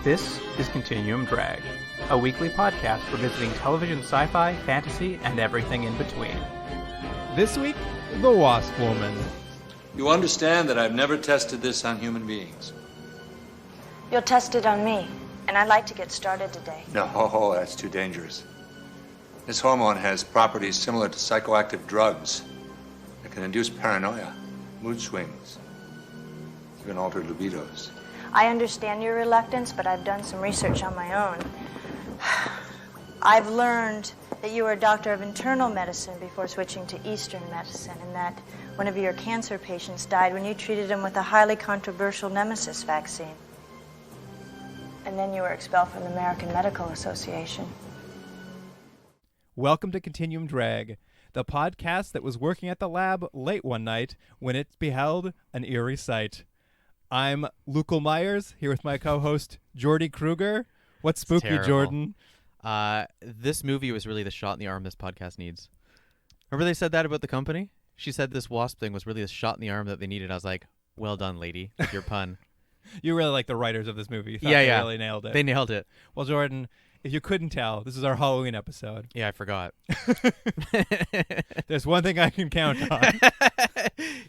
This is Continuum Drag, a weekly podcast revisiting television sci-fi, fantasy, and everything in between. This week, The Wasp Woman. You understand that I've never tested this on human beings? You'll test it on me, and I'd like to get started today. No, that's too dangerous. This hormone has properties similar to psychoactive drugs that can induce paranoia, mood swings, even altered libidos. I understand your reluctance, but I've done some research on my own. I've learned that you were a doctor of internal medicine before switching to Eastern medicine, and that one of your cancer patients died when you treated him with a highly controversial nemesis vaccine. And then you were expelled from the American Medical Association. Welcome to Continuum Drag, the podcast that was working at the lab late one night when it beheld an eerie sight. I'm Lucal Myers, here with my co-host, Jordy Kruger. What's spooky, Terrible. Jordan? This movie was really the shot in the arm this podcast needs. Remember they said that about the company? She said this Wasp thing was really the shot in the arm that they needed. I was like, well done, lady, with your pun. You really like the writers of this movie. You thought Yeah. They really nailed it. They nailed it. Well, Jordan, if you couldn't tell, this is our Halloween episode. Yeah, I forgot. There's one thing I can count on.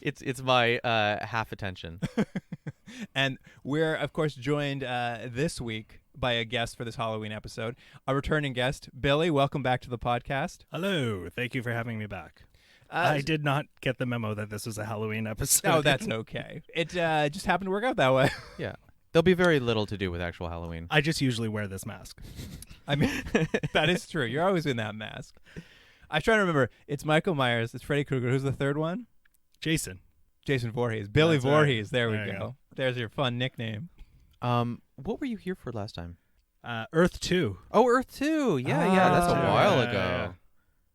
It's my half attention. And we're, of course, joined this week by a guest for this Halloween episode. A returning guest, Billy. Welcome back to the podcast. Hello. Thank you for having me back. I did not get the memo that this was a Halloween episode. Oh, that's okay. It just happened to work out that way. Yeah. There'll be very little to do with actual Halloween. I just usually wear this mask. I mean, that is true. You're always in that mask. I'm trying to remember. It's Michael Myers. It's Freddy Krueger. Who's the third one? Jason. Jason Voorhees. Billy That's right. Voorhees. There we There you go. go. There's your fun nickname. What were you here for last time? Earth 2. Oh, Earth 2. Yeah, that's a Ah. while Yeah, ago. yeah.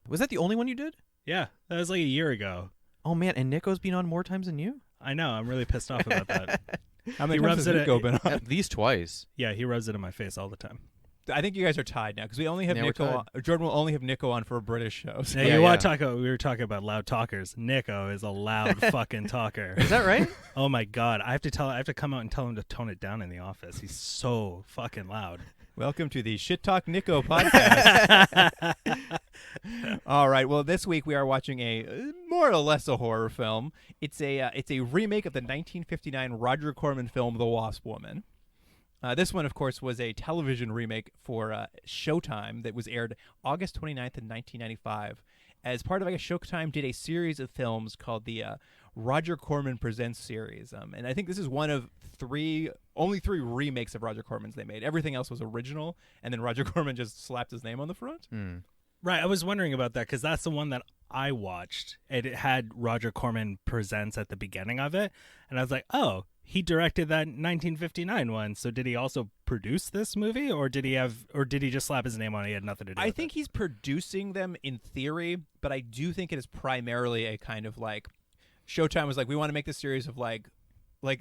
Was that the only one you did? Yeah, that was like a year ago. Oh, man, and Nico's been on more times than you? I know. I'm really pissed off about that. How many He times rubs has it Nico at- been on? At least twice. Yeah, he rubs it in my face all the time. I think you guys are tied now because we only have Yeah, we're Nico. tied. Jordan will only have Nico on for British shows. Now, Yeah, you want yeah. to talk about, we were talking about loud talkers. Nico is a loud fucking talker. Is that right? Oh my God. I have to come out and tell him to tone it down in the office. He's so fucking loud. Welcome to the Shit Talk Nico podcast. All right. Well, this week we are watching a more or less a horror film. It's a remake of the 1959 Roger Corman film The Wasp Woman. This one, of course, was a television remake for Showtime that was aired August 29th in 1995. As part of, I guess, Showtime did a series of films called the Roger Corman Presents series. And I think this is one of only three remakes of Roger Corman's they made. Everything else was original, and then Roger Corman just slapped his name on the front. Right, I was wondering about that because that's the one that I watched. It had Roger Corman Presents at the beginning of it, and I was like, oh, he directed that 1959 one. So did he also produce this movie, or did he just slap his name on it? He had nothing to do with it. I think he's producing them in theory, but I do think it is primarily a kind of like Showtime was like, we want to make this series of like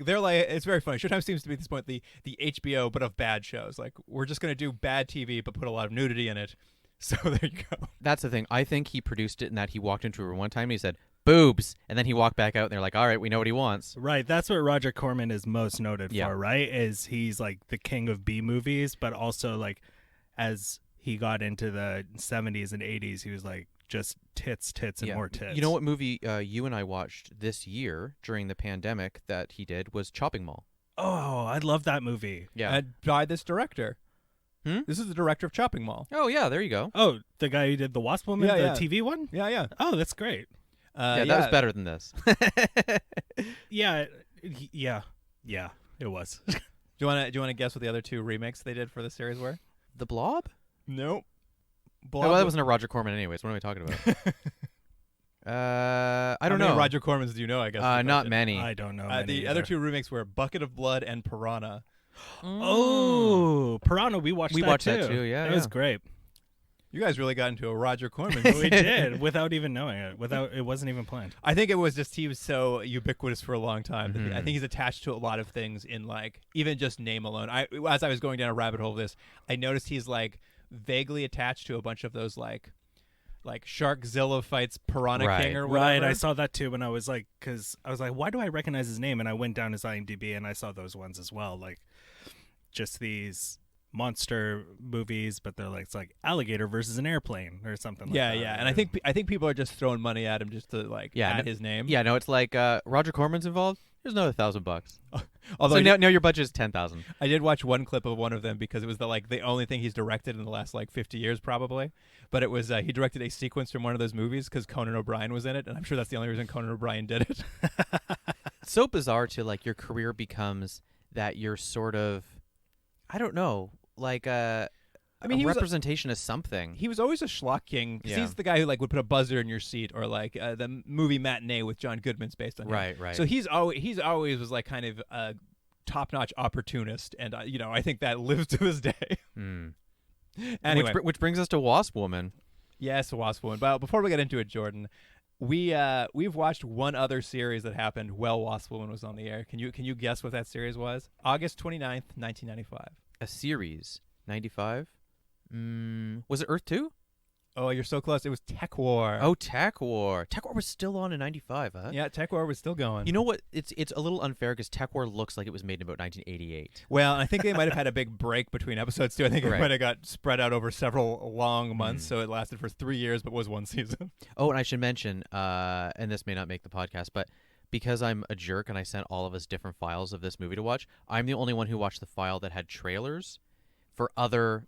they're like, it's very funny. Showtime seems to be at this point the HBO but of bad shows. Like, we're just going to do bad TV but put a lot of nudity in it. So there you go. That's the thing. I think he produced it in that he walked into a room one time and he said, boobs. And then he walked back out and they're like, all right, we know what he wants. Right, that's what Roger Corman is most noted Yeah. for, right? Is he's like the king of B movies, but also like as he got into the 70s and 80s, he was like just tits, and Yeah. more tits. You know what movie you and I watched this year during the pandemic that he did was Chopping Mall. Oh, I love that movie. Yeah. And by this director. This is the director of Chopping Mall. Oh, yeah, there you go. Oh, the guy who did the Wasp Woman, Yeah, the yeah. TV one? Yeah. Oh, that's great. Yeah, that was better than this. Yeah, it was. Do you want to guess what the other two remakes they did for the series were? The Blob? Nope. Oh, well, that wasn't a Roger Corman anyways. What am I talking about? I don't How many know. Roger Cormans do you know, I guess? is the Not question. many. I don't know. The many other either. two remakes were Bucket of Blood and Piranha. Oh, Piranha, we watched We that watched too. that too, yeah, It was yeah. great. You guys really got into a Roger Corman. We did, without even knowing it. It wasn't even planned. I think it was just he was so ubiquitous for a long time. Mm-hmm. That I think he's attached to a lot of things in like even just name alone. As I was going down a rabbit hole of this, I noticed he's like vaguely attached to a bunch of those like Sharkzilla fights Piranha Right. King or whatever. Right, I saw that too when I was like, because I was like, why do I recognize his name? And I went down his IMDb and I saw those ones as well. Like, just these monster movies, but they're like it's like alligator versus an airplane or something like that. Yeah. And I think people are just throwing money at him just to like add his name. Yeah, no, it's like Roger Corman's involved. Here's another $1,000. Although So now your budget is $10,000. I did watch one clip of one of them because it was the only thing he's directed in the last 50 years probably. But it was he directed a sequence from one of those movies because Conan O'Brien was in it, and I'm sure that's the only reason Conan O'Brien did it. It's so bizarre to your career becomes that you're sort of, I don't know, he was representation of something. He was always a schlock king. 'Cause Yeah. he's the guy who would put a buzzer in your seat, or the movie Matinee with John Goodman's based on him. Right. So he's always was kind of a top-notch opportunist, and I think that lives to this day. Anyway, which brings us to Wasp Woman. yes, Wasp Woman. But before we get into it, Jordan, we've watched one other series that happened while Wasp Woman was on the air. Can you guess what that series was? August 29th, 1995. A series, 95. Was it Earth 2? Oh, you're so close. It was Tech War. Oh, Tech War. Tech War was still on in 95, huh? Yeah, Tech War was still going. You know what? It's a little unfair because Tech War looks like it was made in about 1988. Well, I think they might have had a big break between episodes too. I think it Right. might have got spread out over several long months, so it lasted for 3 years, but was one season. Oh, and I should mention, and this may not make the podcast, but because I'm a jerk and I sent all of us different files of this movie to watch, I'm the only one who watched the file that had trailers for other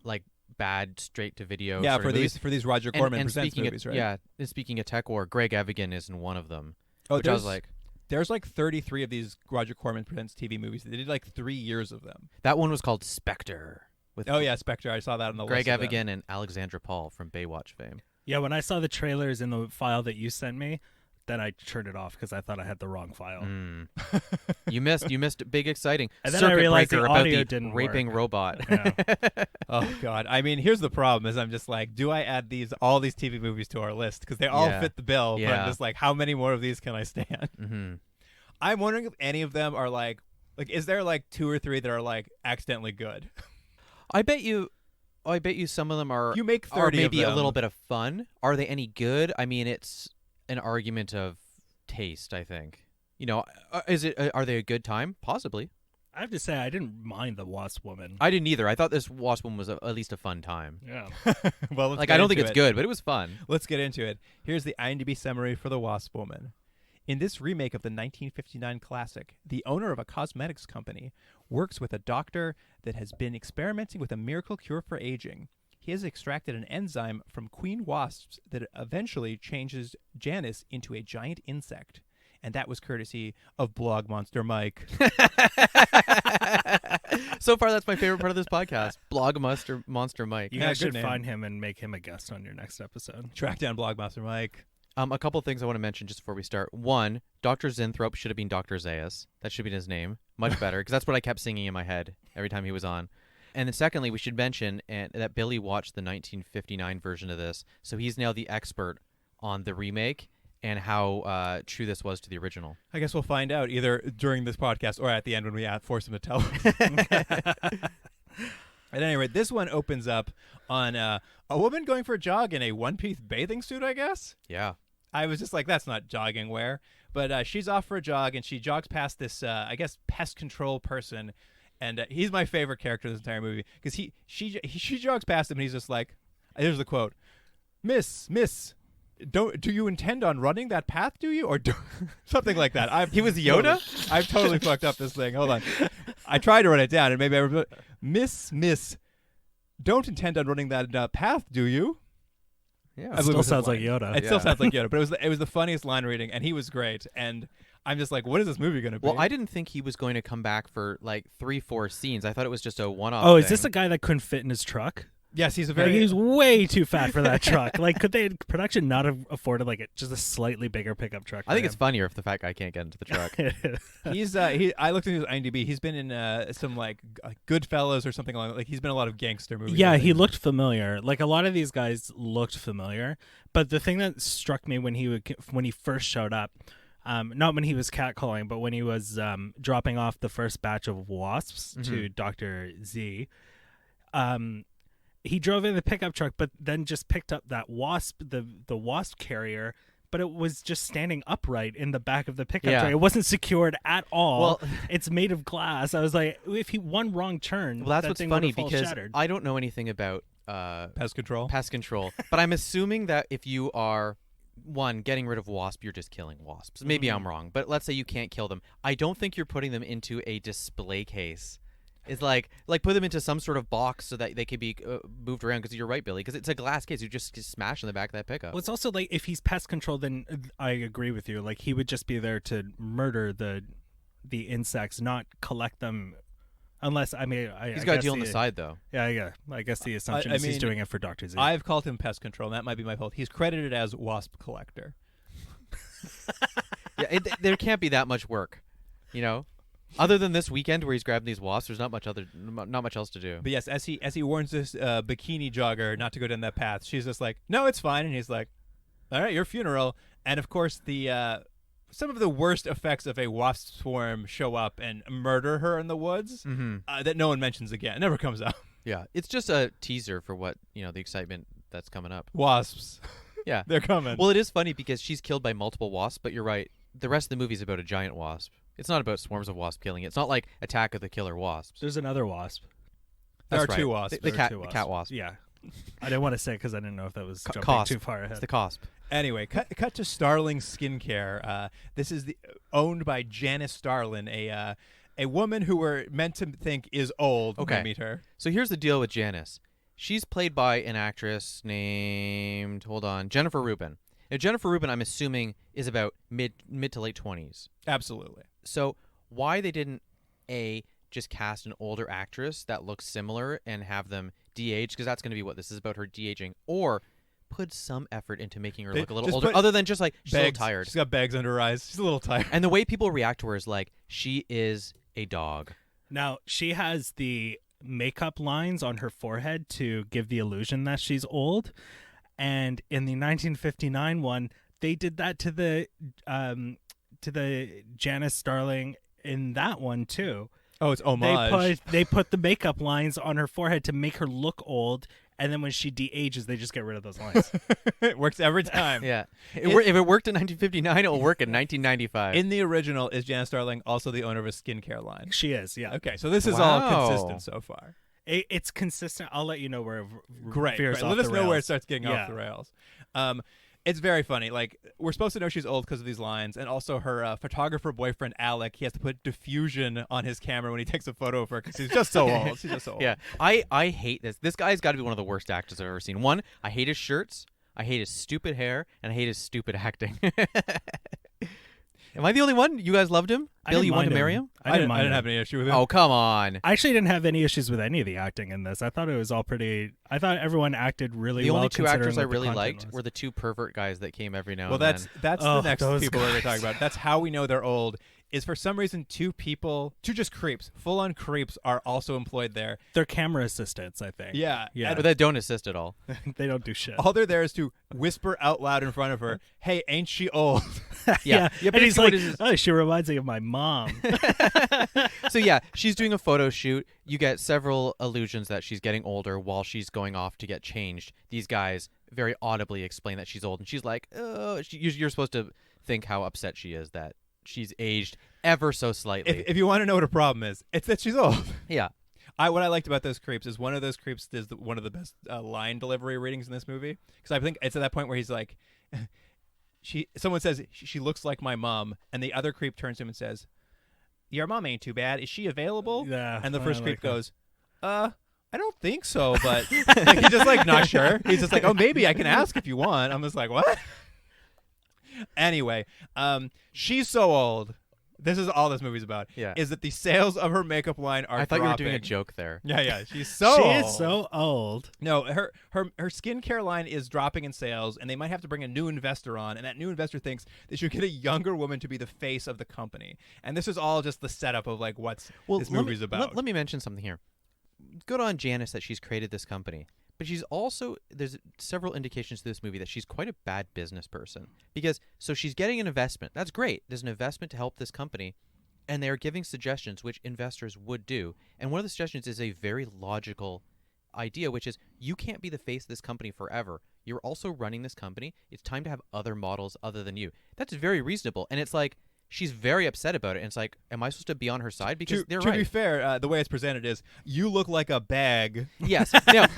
bad straight to video. Yeah, sort of movies. for these Roger Corman and presents speaking movies, of, right? Yeah, and speaking of Tech War, Greg Evigan is in one of them. Oh, which I was like, there's 33 of these Roger Corman presents TV movies. They did 3 years of them. that one was called Spectre. With Oh yeah, Spectre. I saw that on the Greg list. of them. Evigan and Alexandra Paul from Baywatch fame. Yeah, when I saw the trailers in the file that you sent me, then I turned it off because I thought I had the wrong file. You missed big exciting. And then I Circuit realized breaker the about audio the didn't raping work. robot. Yeah. Oh god. I mean, here's the problem: is I'm just do I add all these TV movies to our list because they all Yeah. fit the bill? But Yeah. I'm just how many more of these can I stand? Mm-hmm. I'm wondering if any of them are is there 2 or 3 that are accidentally good? I bet you some of them are. You make 30 are of maybe a them. little bit of fun. Are they any good? I mean, it's an argument of taste. I think. Are they a good time? Possibly. I have to say, I didn't mind the Wasp Woman. I didn't either. I thought this Wasp Woman was at least a fun time. Yeah. Well, let's I get don't think into it's it. good, but it was fun. Let's get into it. Here's the IMDb summary for The Wasp Woman. In this remake of the 1959 classic, the owner of a cosmetics company works with a doctor that has been experimenting with a miracle cure for aging. He has extracted an enzyme from queen wasps that eventually changes Janice into a giant insect. And that was courtesy of Blog Monster Mike. So far, that's my favorite part of this podcast. Blog Monster Mike. You Yeah, guys good should name. find him and make him a guest on your next episode. Track down Blog Monster Mike. A couple things I want to mention just before we start. One, Dr. Zinthrope should have been Dr. Zaius. That should be his name. Much better, because that's what I kept singing in my head every time he was on. And then secondly, we should mention that Billy watched the 1959 version of this, so he's now the expert on the remake and how true this was to the original. I guess we'll find out either during this podcast or at the end when we force him to tell us. At any rate, this one opens up on a woman going for a jog in a one-piece bathing suit, I guess? Yeah. I was just that's not jogging wear. But she's off for a jog, and she jogs past this, I guess, pest control person. And he's my favorite character in this entire movie because she jogs past him, and he's just here's the quote, Miss, do you intend on running that path, do you? Or something like that. He was Yoda? I've totally fucked up this thing. Hold on. I tried to run it down, and maybe I Miss, don't intend on running that path, do you? Yeah. I believe Still it was sounds his like line. Yoda. It still Yeah. sounds like Yoda, but it was the funniest line reading, and he was great. And I'm just what is this movie going to be? Well, I didn't think he was going to come back for 3-4 scenes. I thought it was just a one-off Oh, is thing. this a guy that couldn't fit in his truck? Yes, he's a Like, very. he was way too fat for that truck. Could production not have afforded just a slightly bigger pickup truck? I think for it's funnier if the fat guy can't get into the truck. him? He's I looked at his IMDb. He's been in some Goodfellas or something like he's been in a lot of gangster movies. Yeah, I he think. looked familiar. A lot of these guys looked familiar. But the thing that struck me when he first showed up, not when he was catcalling, but when he was dropping off the first batch of wasps to Dr. Z, he drove in the pickup truck, but then just picked up that wasp, the wasp carrier, but it was just standing upright in the back of the pickup Yeah. truck. It wasn't secured at all. Well- it's made of glass. I was like, if he one wrong turn, Well, that's that what's thing funny would've all because shattered. I don't know anything about Pest control. pest control, but I'm assuming that if you are getting rid of wasp, you're just killing wasps. Maybe I'm wrong, but let's say you can't kill them. I don't think you're putting them into a display case. It's like put them into some sort of box so that they could be moved around. Because you're right, Billy. Because it's a glass case. You just smash in the back of that pickup. Well, it's also like if he's pest control, then I agree with you. Like he would just be there to murder the insects, not collect them. Unless He's got a deal on the side though. Yeah. I guess the assumption I is he's mean, doing it for Dr. Z. I've called him pest control, and that might be my fault. He's credited as wasp collector. Yeah, there can't be that much work, Other than this weekend where he's grabbing these wasps, there's not much else to do. But yes, as he warns this bikini jogger not to go down that path, she's just like, "No, it's fine," and he's like, "All right, your funeral." And of course, the some of the worst effects of a wasp swarm show up and murder her in the woods that no one mentions again. It never comes up. Yeah, it's just a teaser for what the excitement that's coming up. Wasps. Yeah, They're coming. Well, it is funny because she's killed by multiple wasps, but you're right. The rest of the movie is about a giant wasp. It's not about swarms of wasps killing it. It's not like Attack of the Killer Wasps. There's another wasp. There That's are two right. wasps. The There are cat, two the cat wasp. Yeah. I didn't want to say it because I didn't know if that was jumping Cosp. too far It's ahead. the cosp. Anyway, cut to Starling Skincare. This is owned by Janice Starlin, a woman who we're meant to think is old when we Okay. meet her. So here's the deal with Janice. She's played by an actress named Jennifer Rubin. Now Jennifer Rubin, I'm assuming, is about mid to late 20s. Absolutely. So why they didn't just cast an older actress that looks similar and have them de-age, because that's going to be what this is about, her de-aging, or put some effort into making her They look a little just older, put other than just like she's a little Bags. tired. She's got bags under her eyes. She's a little tired. And the way people react to her is like she is a dog. Now, she has the makeup lines on her forehead to give the illusion that she's old. And in the 1959 one, they did that to the Janice Starling in that one too. Oh, it's homage. They put the makeup lines on her forehead to make her look old, and then when she de-ages, they just get rid of those lines. It works every time. Yeah. If it worked in 1959, it will work in 1995. In the original, is Janice Starling also the owner of a skincare line? She is, yeah. Okay, so this is all Wow. consistent so far. It's consistent. I'll let you know where it Great. veers off Let us the know where it rails. starts getting off the rails. It's very funny. Like, we're supposed to know she's old because of these lines, and also her photographer boyfriend Alec. He has to put diffusion on his camera when he takes a photo of her because he's just so old. She's just so old. Yeah. I hate this. This guy's got to be one of the worst actors I've ever seen. One, I hate his shirts, I hate his stupid hair, and I hate his stupid acting. Am I the only one? You guys loved him? I Bill, didn't you wanted to mind marry him. him? I didn't mind him. have any issue with him. Oh, come on. I actually didn't have any issues with any of the acting in this. I thought it was all pretty. I thought everyone acted really The well. only two considering actors I what the really content liked was. were the two pervert guys that came every now Well, and that's then. the next those people we're going to talk guys. about. That's how we know they're old. Is for some reason two just creeps, full-on creeps, are also employed there. They're camera assistants, I think. Yeah. Yeah. But that don't assist at all. They don't do shit. All they're there is to whisper out loud in front of her, "Hey, ain't she old?" Yeah. And he's basically like, what it is- oh, she reminds me of my mom. So yeah, she's doing a photo shoot. You get several allusions that she's getting older while she's going off to get changed. These guys very audibly explain that she's old, and she's like, "Oh," you're supposed to think how upset she is that she's aged ever so slightly. If you want to know what a problem is, it's that she's old. Yeah. What I liked about those creeps is one of those creeps is one of the best line delivery readings in this movie, because I think it's at that point where he's like, someone says she looks like my mom, and the other creep turns to him and says, "Your mom ain't too bad. Is she available?" Yeah, And the I first like creep that. goes, I don't think so, but like, he's just like not sure. He's just like, "Oh, maybe I can ask if you want." I'm just like, "What?" Anyway, she's so old. This is all this movie's about. Yeah. Is that the sales of her makeup line are I thought you were doing a dropping. joke there. Yeah, she's so she old. is so old. No, her skincare line is dropping in sales, and they might have to bring a new investor on, and that new investor thinks they should get a younger woman to be the face of the company. And this is all just the setup of like what's this movie's about. Let me mention something here. Good on Janice that she's created this company. But she's also, there's several indications to this movie that she's quite a bad business person. Because, so she's getting an investment. That's great. There's an investment to help this company. And they're giving suggestions, which investors would do. And one of the suggestions is a very logical idea, which is you can't be the face of this company forever. You're also running this company. It's time to have other models other than you. That's very reasonable. And it's like, she's very upset about it. And it's like, am I supposed to be on her side? Because they're right. To be fair, the way it's presented is, you look like a bag. Yes.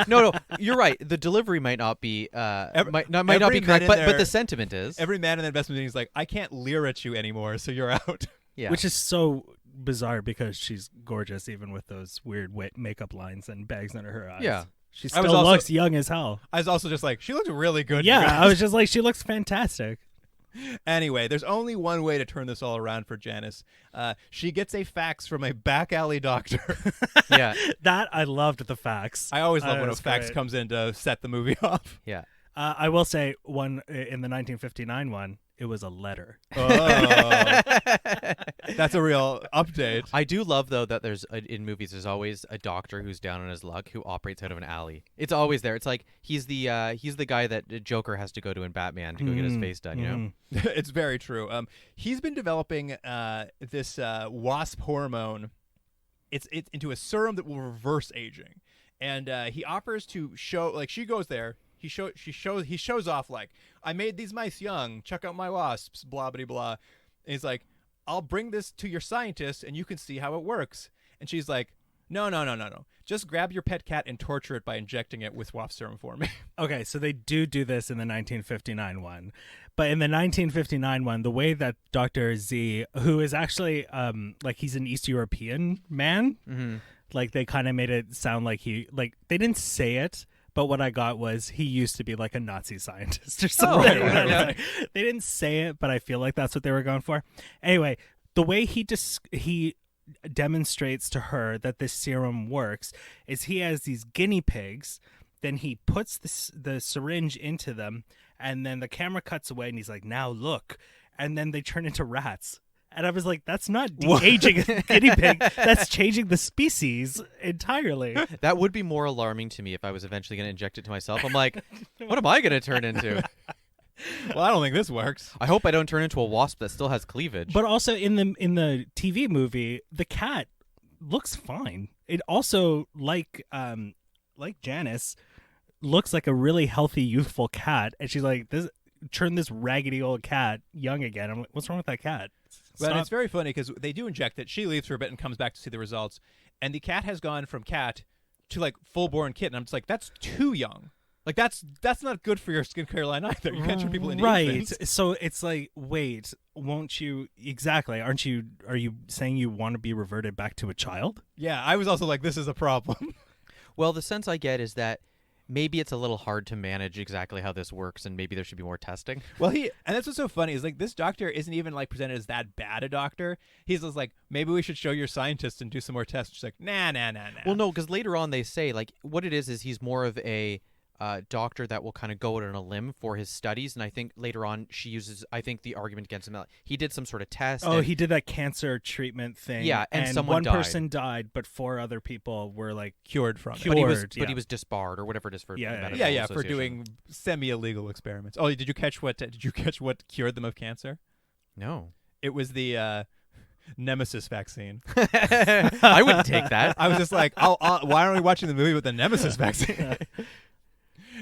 No, you're right. The delivery might not be might not be correct, but the sentiment is. Every man in the investment meeting is like, I can't leer at you anymore, so you're out. Yeah. Which is so bizarre because she's gorgeous even with those weird makeup lines and bags under her eyes. Yeah. She still looks young as hell. I was also just like, she looked really good. Yeah, I was just like, she looks fantastic. Anyway, there's only one way to turn this all around for Janice. She gets a fax from a back alley doctor. Yeah. That, I loved the fax. I always love when a was fax great. comes in to set the movie off. Yeah. I will say, one in the 1959 one, it was a letter. Oh. That's a real update. I do love, though, that there's in movies there's always a doctor who's down on his luck who operates out of an alley. It's always there. It's like he's the guy that Joker has to go to in Batman to go get his face done. You know. It's very true. He's been developing this Wasp hormone. It's into a serum that will reverse aging, and he offers to show. Like, she goes there. He shows off like, I made these mice young. Check out my wasps. Blah blah blah. And he's like, I'll bring this to your scientist and you can see how it works. And she's like, no. Just grab your pet cat and torture it by injecting it with wasp serum for me. Okay, so they do this in the 1959 one. But in the 1959 one, the way that Dr. Z, who is actually like, he's an East European man, like they kind of made it sound like they didn't say it, but what I got was he used to be like a Nazi scientist or something. Right. They didn't say it, but I feel like that's what they were going for. Anyway, the way he demonstrates to her that this serum works is he has these guinea pigs, then he puts the syringe into them, and then the camera cuts away and he's like, now look, and then they turn into rats. And I was like, that's not de-aging a guinea pig. That's changing the species entirely. That would be more alarming to me if I was eventually going to inject it to myself. I'm like, what am I going to turn into? Well, I don't think this works. I hope I don't turn into a wasp that still has cleavage. But also in the TV movie, the cat looks fine. It also, like Janice, looks like a really healthy, youthful cat. And she's like, turn this raggedy old cat young again. I'm like, what's wrong with that cat? But it's very funny because they do inject it. She leaves for a bit and comes back to see the results. And the cat has gone from cat to like full-born kitten. I'm just like, that's too young. Like that's not good for your skincare line either. You can't turn people into infants. So it's like, wait, won't you? Exactly. Are you saying you want to be reverted back to a child? Yeah, I was also like, this is a problem. Well, the sense I get is that maybe it's a little hard to manage exactly how this works, and maybe there should be more testing. Well, and that's what's so funny is like this doctor isn't even like presented as that bad a doctor. He's just like, maybe we should show your scientist and do some more tests. She's like, nah. Well, no, because later on they say like what it is he's more of a doctor that will kind of go out on a limb for his studies, and I think later on she uses the argument against him that he did some sort of test. Oh, he did that cancer treatment thing. Yeah, and someone one died. person died, but 4 other people were like cured from it. But he was disbarred or whatever it is for medical for association. doing semi-illegal experiments. Oh, did you catch what cured them of cancer? No, it was the Nemesis vaccine. I wouldn't take that. I was just like, why aren't we watching the movie with the Nemesis vaccine?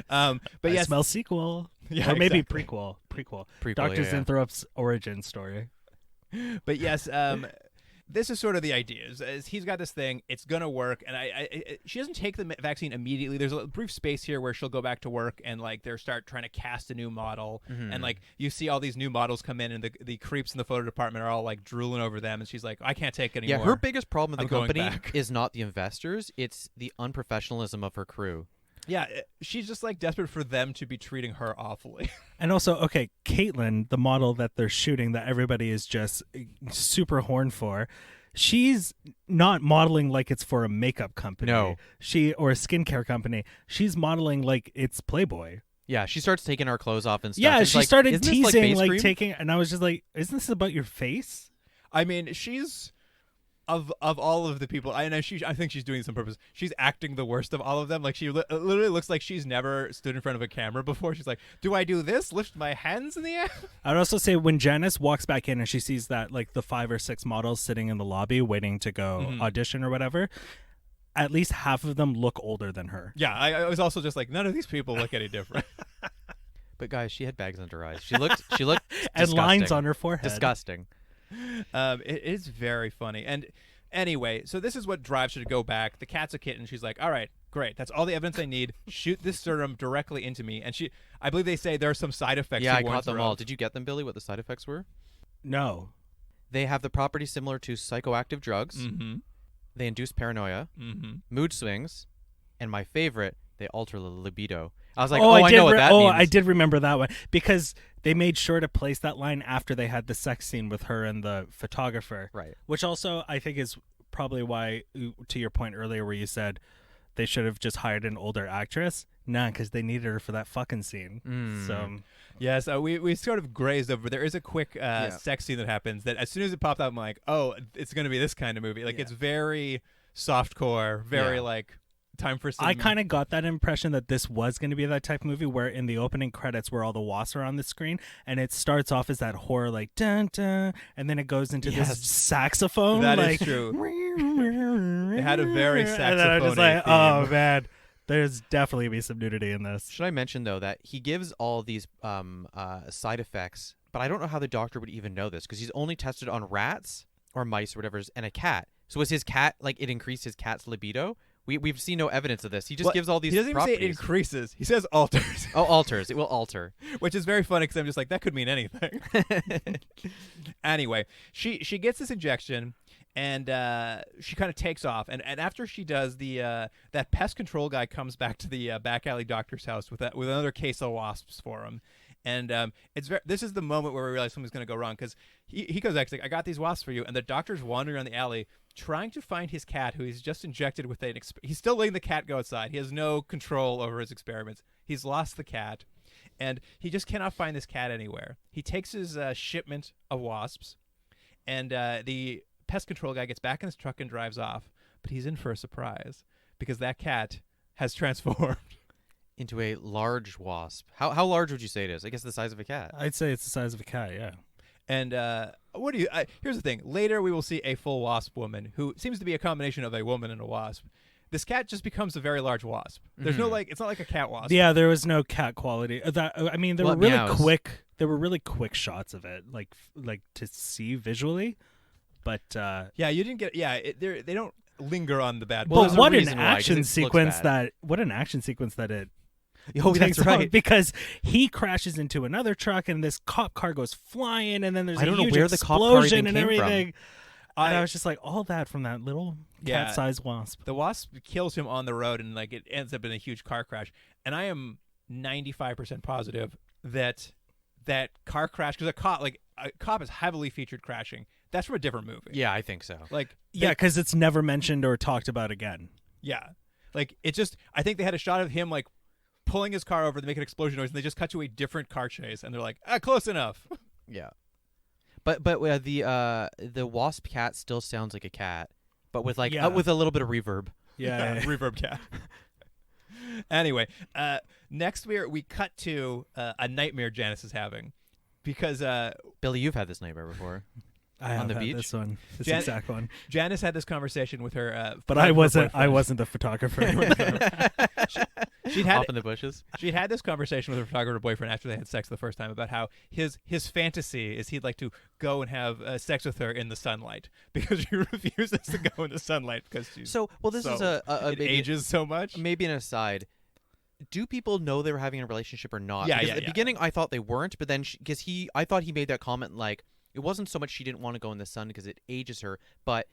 But I yes, smell sequel. Yeah, or maybe exactly. prequel. Prequel, Dr. yeah. Zinthrop's origin story. But yes, this is sort of the idea. Is he's got this thing, it's gonna work, and she doesn't take the vaccine immediately. There's a brief space here where she'll go back to work, and like they start trying to cast a new model, and like you see all these new models come in, and the creeps in the photo department are all like drooling over them, and she's like, I can't take it anymore. Yeah, her biggest problem with I'm the going company back. is not the investors; it's the unprofessionalism of her crew. Yeah, she's just like desperate for them to be treating her awfully. And also, okay, Caitlin, the model that they're shooting that everybody is just super horned for, she's not modeling like it's for a makeup company. No. Or a skincare company. She's modeling like it's Playboy. Yeah, she starts taking our clothes off and stuff. Yeah, It's she like, started "Isn't this teasing, face like cream?" taking, and I was just like, isn't this about your face? I mean, she's of all of the people. I think she's doing this on purpose. She's acting the worst of all of them. Like she literally looks like she's never stood in front of a camera before. She's like, "Do I do this? Lift my hands in the air?" I'd also say when Janice walks back in and she sees that like the 5 or 6 models sitting in the lobby waiting to go audition or whatever, at least half of them look older than her. Yeah, I was also just like, none of these people look any different. But guys, she had bags under her eyes. She looked And lines disgusting. on her forehead. Disgusting. It is very funny. And anyway, so this is what drives her to go back. The cat's a kitten. She's like, all right, great. That's all the evidence I need. Shoot this serum directly into me. And I believe they say there are some side effects. Yeah, she I warns caught them her all. of. Did you get them, Billy? What the side effects were? No. They have the properties similar to psychoactive drugs. Mm-hmm. They induce paranoia, Mm-hmm. mood swings, and my favorite, they alter the libido. I was like, I I know what that means. I did remember that one because they made sure to place that line after they had the sex scene with her and the photographer. Right. Which also I think is probably why, to your point earlier where you said they should have just hired an older actress. Nah, because they needed her for that fucking scene. So Yes, we sort of grazed over. There is a quick sex scene that happens that as soon as it popped up, I'm like, oh, it's going to be this kind of movie. Like, it's very softcore, very like time for some... I kind of got that impression that this was going to be that type of movie where in the opening credits where all the wasps are on the screen and it starts off as that horror like dun dun and then it goes into this saxophone. That is like, true. It had a very and then I'm just saxophone like, oh man, there's definitely be some nudity in this. Should I mention, though, that he gives all these side effects, but I don't know how the doctor would even know this because he's only tested on rats or mice or whatever and a cat. So was his cat, like, it increased his cat's libido? We've seen no evidence of this. He just gives all these He doesn't properties. even say it increases. He says alters. Oh, alters. It will alter. Which is very funny because I'm just like, that could mean anything. Anyway, she gets this injection and she kind of takes off. And after she does, that pest control guy comes back to the back alley doctor's house with another case of wasps for him. And this is the moment where we realize something's going to go wrong because he goes back, he's like, I got these wasps for you. And the doctor's wandering around the alley trying to find his cat who he's just injected with he's still letting the cat go outside. He has no control over his experiments. He's lost the cat. And he just cannot find this cat anywhere. He takes his shipment of wasps. And the pest control guy gets back in his truck and drives off. But he's in for a surprise because that cat has transformed Into a large wasp. How large would you say it is? I guess the size of a cat. I'd say it's the size of a cat, yeah. And here's the thing. Later we will see a full wasp woman who seems to be a combination of a woman and a wasp. This cat just becomes a very large wasp. There's no it's not like a cat wasp. Yeah, there was no cat quality. There were really meows. quick. There were really quick shots of it, like to see visually. But Yeah, you didn't get. Yeah, they don't linger on the bad. Well, parts. there's a what an reason why, 'cause action it looks sequence bad. that it. Oh, takes that's on, right. because he crashes into another truck and this cop car goes flying and then there's I a don't know huge where the cop car explosion even and came from. everything. And I was just like, all that from that little Yeah. cat-sized wasp. The wasp kills him on the road, and like it ends up in a huge car crash. And I am 95% positive that car crash, because a cop is heavily featured crashing. That's from a different movie. Yeah, I think so. Like Yeah, because it's never mentioned or talked about again. yeah, like it just. I think they had a shot of him like pulling his car over to make an explosion noise, and they just cut to a different car chase, and they're like, close enough. Yeah. But the wasp cat still sounds like a cat, but with like Yeah. with a little bit of reverb. Yeah. Reverb cat. Anyway, next we cut to a nightmare Janice is having because Billy, you've had this nightmare before. I On have the had beach? this one, this Jan- exact one. Janice had this conversation with her. But I wasn't boyfriend. the photographer. She'd had Off in the bushes. She'd had this conversation with her photographer boyfriend after they had sex the first time about how his fantasy is he'd like to go and have sex with her in the sunlight because she refuses to go in the sunlight because she's So, well, this is a it maybe, ages so much. maybe an aside. Do people know they were having a relationship or not? Yeah, because yeah, at the yeah. beginning I thought they weren't, but then I thought he made that comment like it wasn't so much she didn't want to go in the sun because it ages her, but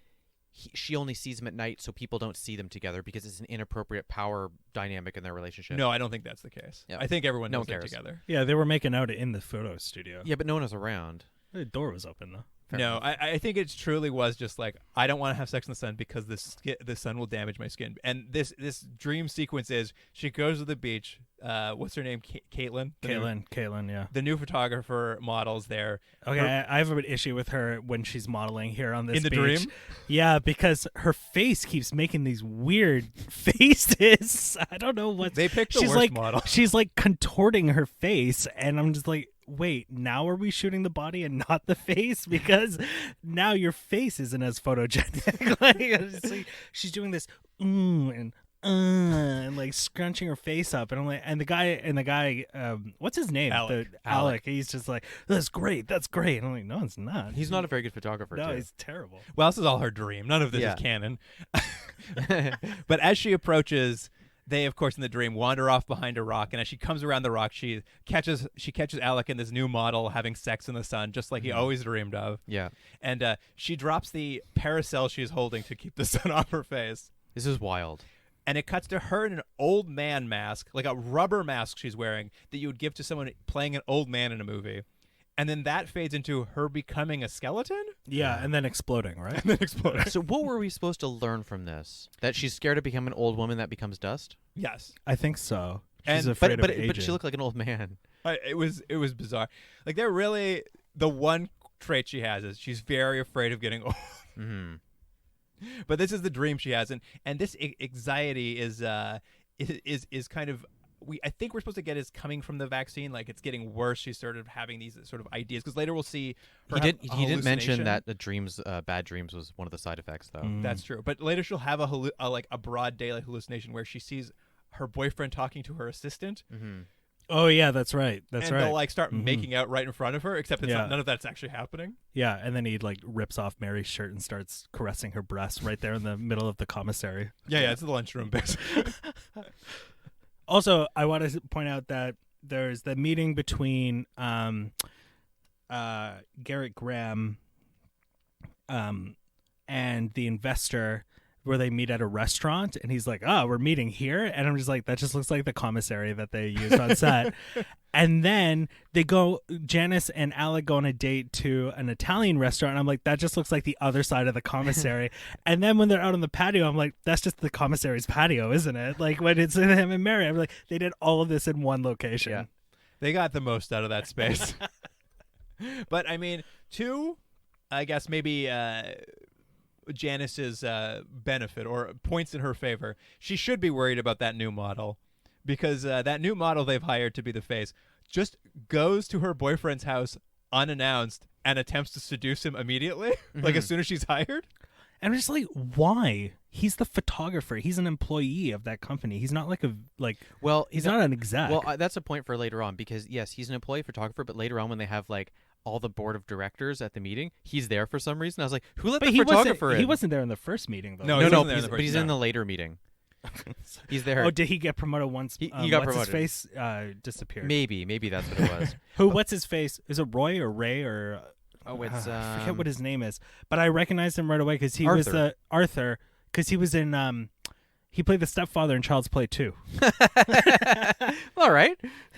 she only sees him at night, so people don't see them together because it's an inappropriate power dynamic in their relationship. No, I don't think that's the case. Yeah. I think everyone No knows one they're cares. together. Yeah, they were making out in the photo studio. Yeah, but no one was around. The door was open though. No, I think it truly was just like I don't want to have sex in the sun because the sun will damage my skin. And this dream sequence is she goes to the beach. What's her name? Caitlin. Caitlin, yeah. The new photographer model's there. Okay, I have an issue with her when she's modeling here on this In the beach. dream? Yeah, because her face keeps making these weird faces. I don't know what They picked the she's worst like. model. She's like contorting her face, and I'm just like, wait, now are we shooting the body and not the face? Because now your face isn't as photogenic. Like, she's doing this and like scrunching her face up, and I'm like, and the guy, what's his name? Alec. He's just like, that's great. And I'm like, no, it's not. He's not a very good photographer. No, too. he's terrible. Well, this is all her dream. None of this is canon. But as she approaches, they, of course, in the dream, wander off behind a rock, and as she comes around the rock, she catches Alec and this new model having sex in the sun, just like he always dreamed of. Yeah. And she drops the parasol she's holding to keep the sun off her face. This is wild. And it cuts to her in an old man mask, like a rubber mask she's wearing that you would give to someone playing an old man in a movie. And then that fades into her becoming a skeleton? Yeah, and then exploding, right? And then exploding. So what were we supposed to learn from this? That she's scared to become an old woman that becomes dust? Yes. I think so. She's And- afraid of But aging. she looked like an old man. It was bizarre. Like, they're really, the one trait she has is she's very afraid of getting old. Mm-hmm. But this is the dream she has, and this anxiety is kind of, I think we're supposed to get is coming from the vaccine. Like, it's getting worse. She's sort of having these sort of ideas, because later we'll see her He have a didn't mention hallucination. that the dreams, bad dreams, was one of the side effects, though. That's true. But later she'll have a broad daylight hallucination where she sees her boyfriend talking to her assistant. Mm-hmm. Oh yeah, that's right. And right. they'll like start making out right in front of her, except it's Yeah. not, none of that's actually happening. Yeah, and then he like rips off Mary's shirt and starts caressing her breasts right there in the middle of the commissary. Yeah, it's the lunchroom bit. Also, I want to point out that there's the meeting between Garrett Graham and the investor, where they meet at a restaurant, and he's like, we're meeting here, and I'm just like, that just looks like the commissary that they used on set. And then Janice and Alec go on a date to an Italian restaurant, and I'm like, that just looks like the other side of the commissary. And then when they're out on the patio, I'm like, that's just the commissary's patio, isn't it? Like, when it's him and Mary, I'm like, they did all of this in one location. Yeah. They got the most out of that space. But I mean, I guess maybe Janice's benefit or points in her favor. She should be worried about that new model, because that new model they've hired to be the face just goes to her boyfriend's house unannounced and attempts to seduce him immediately, like as soon as she's hired. And I'm just like, why? He's the photographer. He's an employee of that company. He's not like he's not an exec. Well, that's a point for later on, because yes, he's an employee photographer, but later on when they have like all the board of directors at the meeting, he's there for some reason. I was like, who let the photographer in? He wasn't there in the first meeting, though. No, no, he wasn't there in he's, the but first- he's no. in the later meeting. He's there. Oh, did he get promoted once? He got what's promoted. His face disappeared. Maybe that's what it was. What's his face? Is it Roy or Ray or? Oh, it's I forget what his name is, but I recognized him right away because he was Arthur. Because he was in he played the stepfather in Child's Play 2. All right.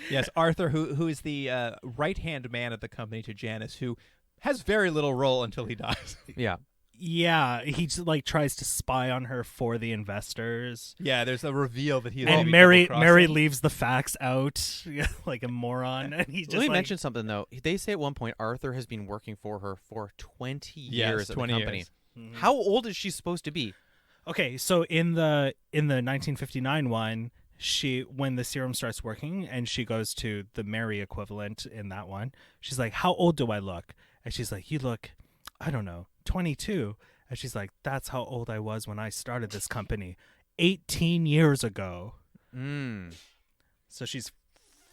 Yes, Arthur, who is the right-hand man at the company to Janice, who has very little role until he dies. Yeah. Yeah, he just like tries to spy on her for the investors. Yeah, there's a reveal that he's And Mary leaves the facts out like a moron. And he's just Let me like, mention something though. They say at one point Arthur has been working for her for 20 years at 20 the company. years. How old is she supposed to be? okay, so in the 1959 one, when the serum starts working and she goes to the Mary equivalent in that one, she's like, "How old do I look?" And she's like, "You look, I don't know, 22." And she's like, "That's how old I was when I started this company 18 years ago." So she's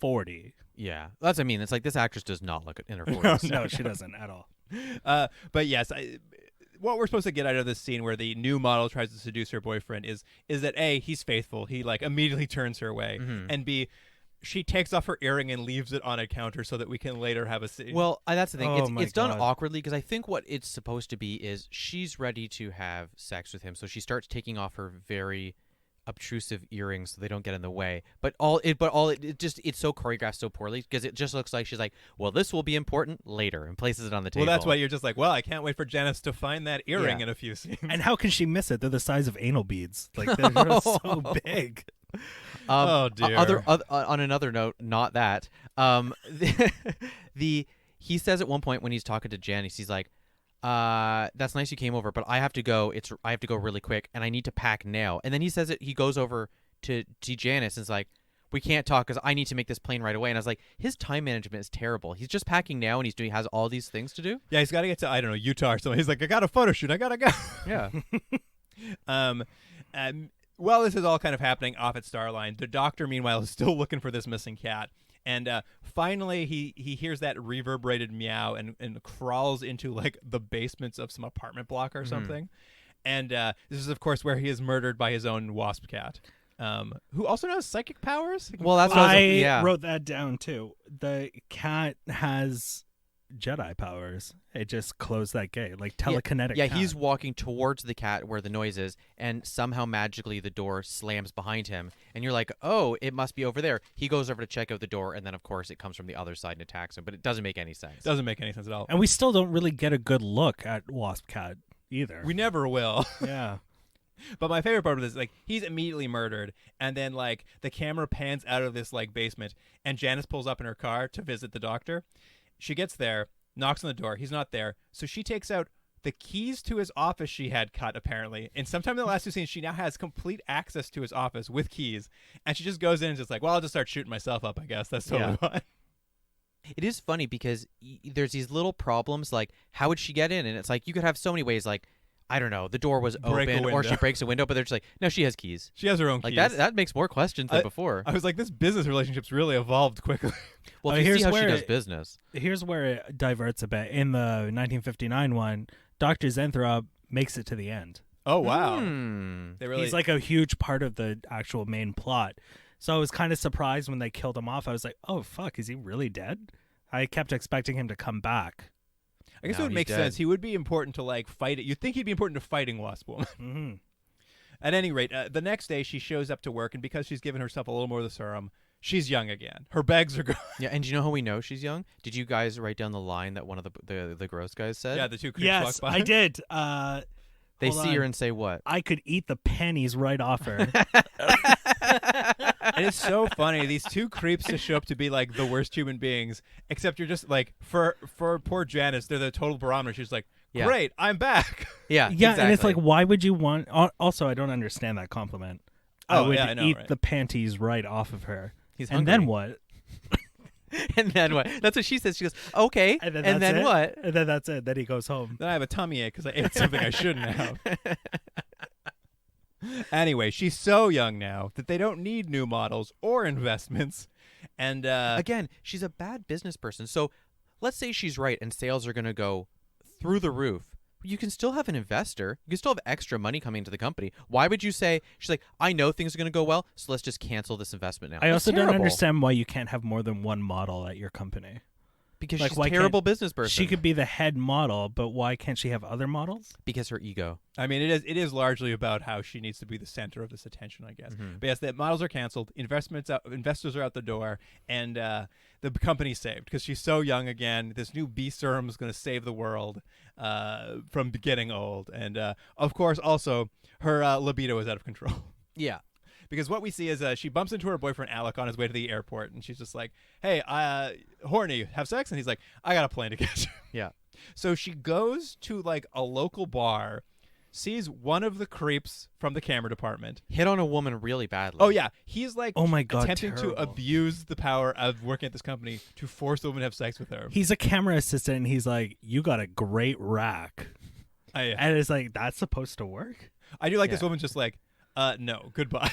40. Yeah. That's what I mean. It's like this actress does not look in her 40s. No, she doesn't at all. But yes, what we're supposed to get out of this scene where the new model tries to seduce her boyfriend is that A, he's faithful. He like immediately turns her way. And B, she takes off her earring and leaves it on a counter so that we can later have a scene. Well, that's the thing. Oh my It's done God. awkwardly because I think what it's supposed to be is she's ready to have sex with him, so she starts taking off her very obtrusive earrings so they don't get in the way. It's so choreographed so poorly because it just looks like she's like, well, this will be important later, and places it on the table. Well, that's why you're just like, well, I can't wait for Janice to find that earring Yeah. in a few scenes. And how can she miss it? They're the size of anal beads. Like they're just so big. Oh, dear. On another note, not that. He says at one point when he's talking to Janice, he's like, "That's nice you came over, but I have to go. I have to go really quick, and I need to pack now." And then he says it. He goes over to Janice and is like, we can't talk because I need to make this plane right away. And I was like, his time management is terrible. He's just packing now, and has all these things to do. Yeah, he's got to get to, I don't know, Utah or something. He's like, I got a photo shoot. I got to go. Yeah. And while this is all kind of happening off at Starline, the doctor, meanwhile, is still looking for this missing cat. And finally, he hears that reverberated meow and crawls into, like, the basements of some apartment block or something. And this is, of course, where he is murdered by his own wasp cat, who also has psychic powers. Well, that's what I wrote that down, too. The cat has Jedi powers. It just closed that gate, like telekinetic. Yeah, cat. he's walking towards the cat where the noise is, and somehow magically the door slams behind him, and you're like, oh, it must be over there. He goes over to check out the door, and then, of course, it comes from the other side and attacks him, but it doesn't make any sense. Doesn't make any sense at all. And we still don't really get a good look at Wasp Cat either. We never will. Yeah. But my favorite part of this is, like, he's immediately murdered, and then, like, the camera pans out of this, like, basement, and Janice pulls up in her car to visit the doctor. She gets there, knocks on the door. He's not there. So she takes out the keys to his office she had cut, apparently. And sometime in the last two scenes, she now has complete access to his office with keys. And she just goes in and just like, well, I'll just start shooting myself up, I guess. That's totally fine. It is funny because there's these little problems, like, how would she get in? And it's like, you could have so many ways, like, I don't know, the door was Break a open, or she window. breaks a window, but they're just like, no, she has keys. She has her own Like, keys. that makes more questions than before. I was like, this business relationship's really evolved quickly. Well, Oh, if you see here's how she where does it- business. Here's where it diverts a bit. In the 1959 one, Dr. Zenthrop makes it to the end. Oh, wow. They really... He's like a huge part of the actual main plot. So I was kind of surprised when they killed him off. I was like, oh, fuck, is he really dead? I kept expecting him to come back. I guess No, it would he's make dead. sense. He would be important to, like, fight it. You'd think he'd be important to fighting Wasp Woman. Mm-hmm. At any rate, the next day she shows up to work, and because she's given herself a little more of the serum, she's young again. Her bags are gone. Yeah, and do you know how we know she's young? Did you guys write down the line that one of the gross guys said? Yeah, the two creeps Yes, walk by. I did. They hold see her on. and say what? I could eat the panties right off her. And it's so funny. These two creeps just show up to be like the worst human beings, except you're just like, for poor Janice, they're the total barometer. She's like, Yeah. great, I'm back. Yeah, Yeah, exactly. and it's like, why would you want... Also, I don't understand that compliment. I Oh, would yeah, I know, eat right? the panties right off of her. He's and then hungry. what? And then what? That's what she says. She goes, okay, And then, and that's then it? what? And then that's it. Then he goes home. Then I have a tummy ache because I ate something I shouldn't have. Anyway, she's so young now that they don't need new models or investments. And Again, she's a bad business person. So let's say she's right and sales are going to go through the roof. You can still have an investor. You can still have extra money coming into the company. Why would you say, she's like, I know things are going to go well, so let's just cancel this investment now. I That's also don't terrible, understand why you can't have more than one model at your company. because like, she's why a can't- terrible business person. She could be the head model, but why can't she have other models? Because her ego. I mean, it is largely about how she needs to be the center of this attention, I guess. But yes, the models are canceled, investors are out the door, and the company's saved because she's so young again. This new bee serum is going to save the world from getting old, and of course, also her libido is out of control. Yeah. Because what we see is she bumps into her boyfriend Alec on his way to the airport, and she's just like, "Hey, horny, have sex?" And he's like, "I got a plane to catch." Yeah. So she goes to like a local bar, sees one of the creeps from the camera department. Hit on a woman really badly. Oh yeah, he's like, Oh my God, attempting terrible. to abuse the power of working at this company to force the woman to have sex with her. He's a camera assistant, and he's like, you got a great rack. And it's like, that's supposed to work? I do like this Yeah. woman just like, no, goodbye.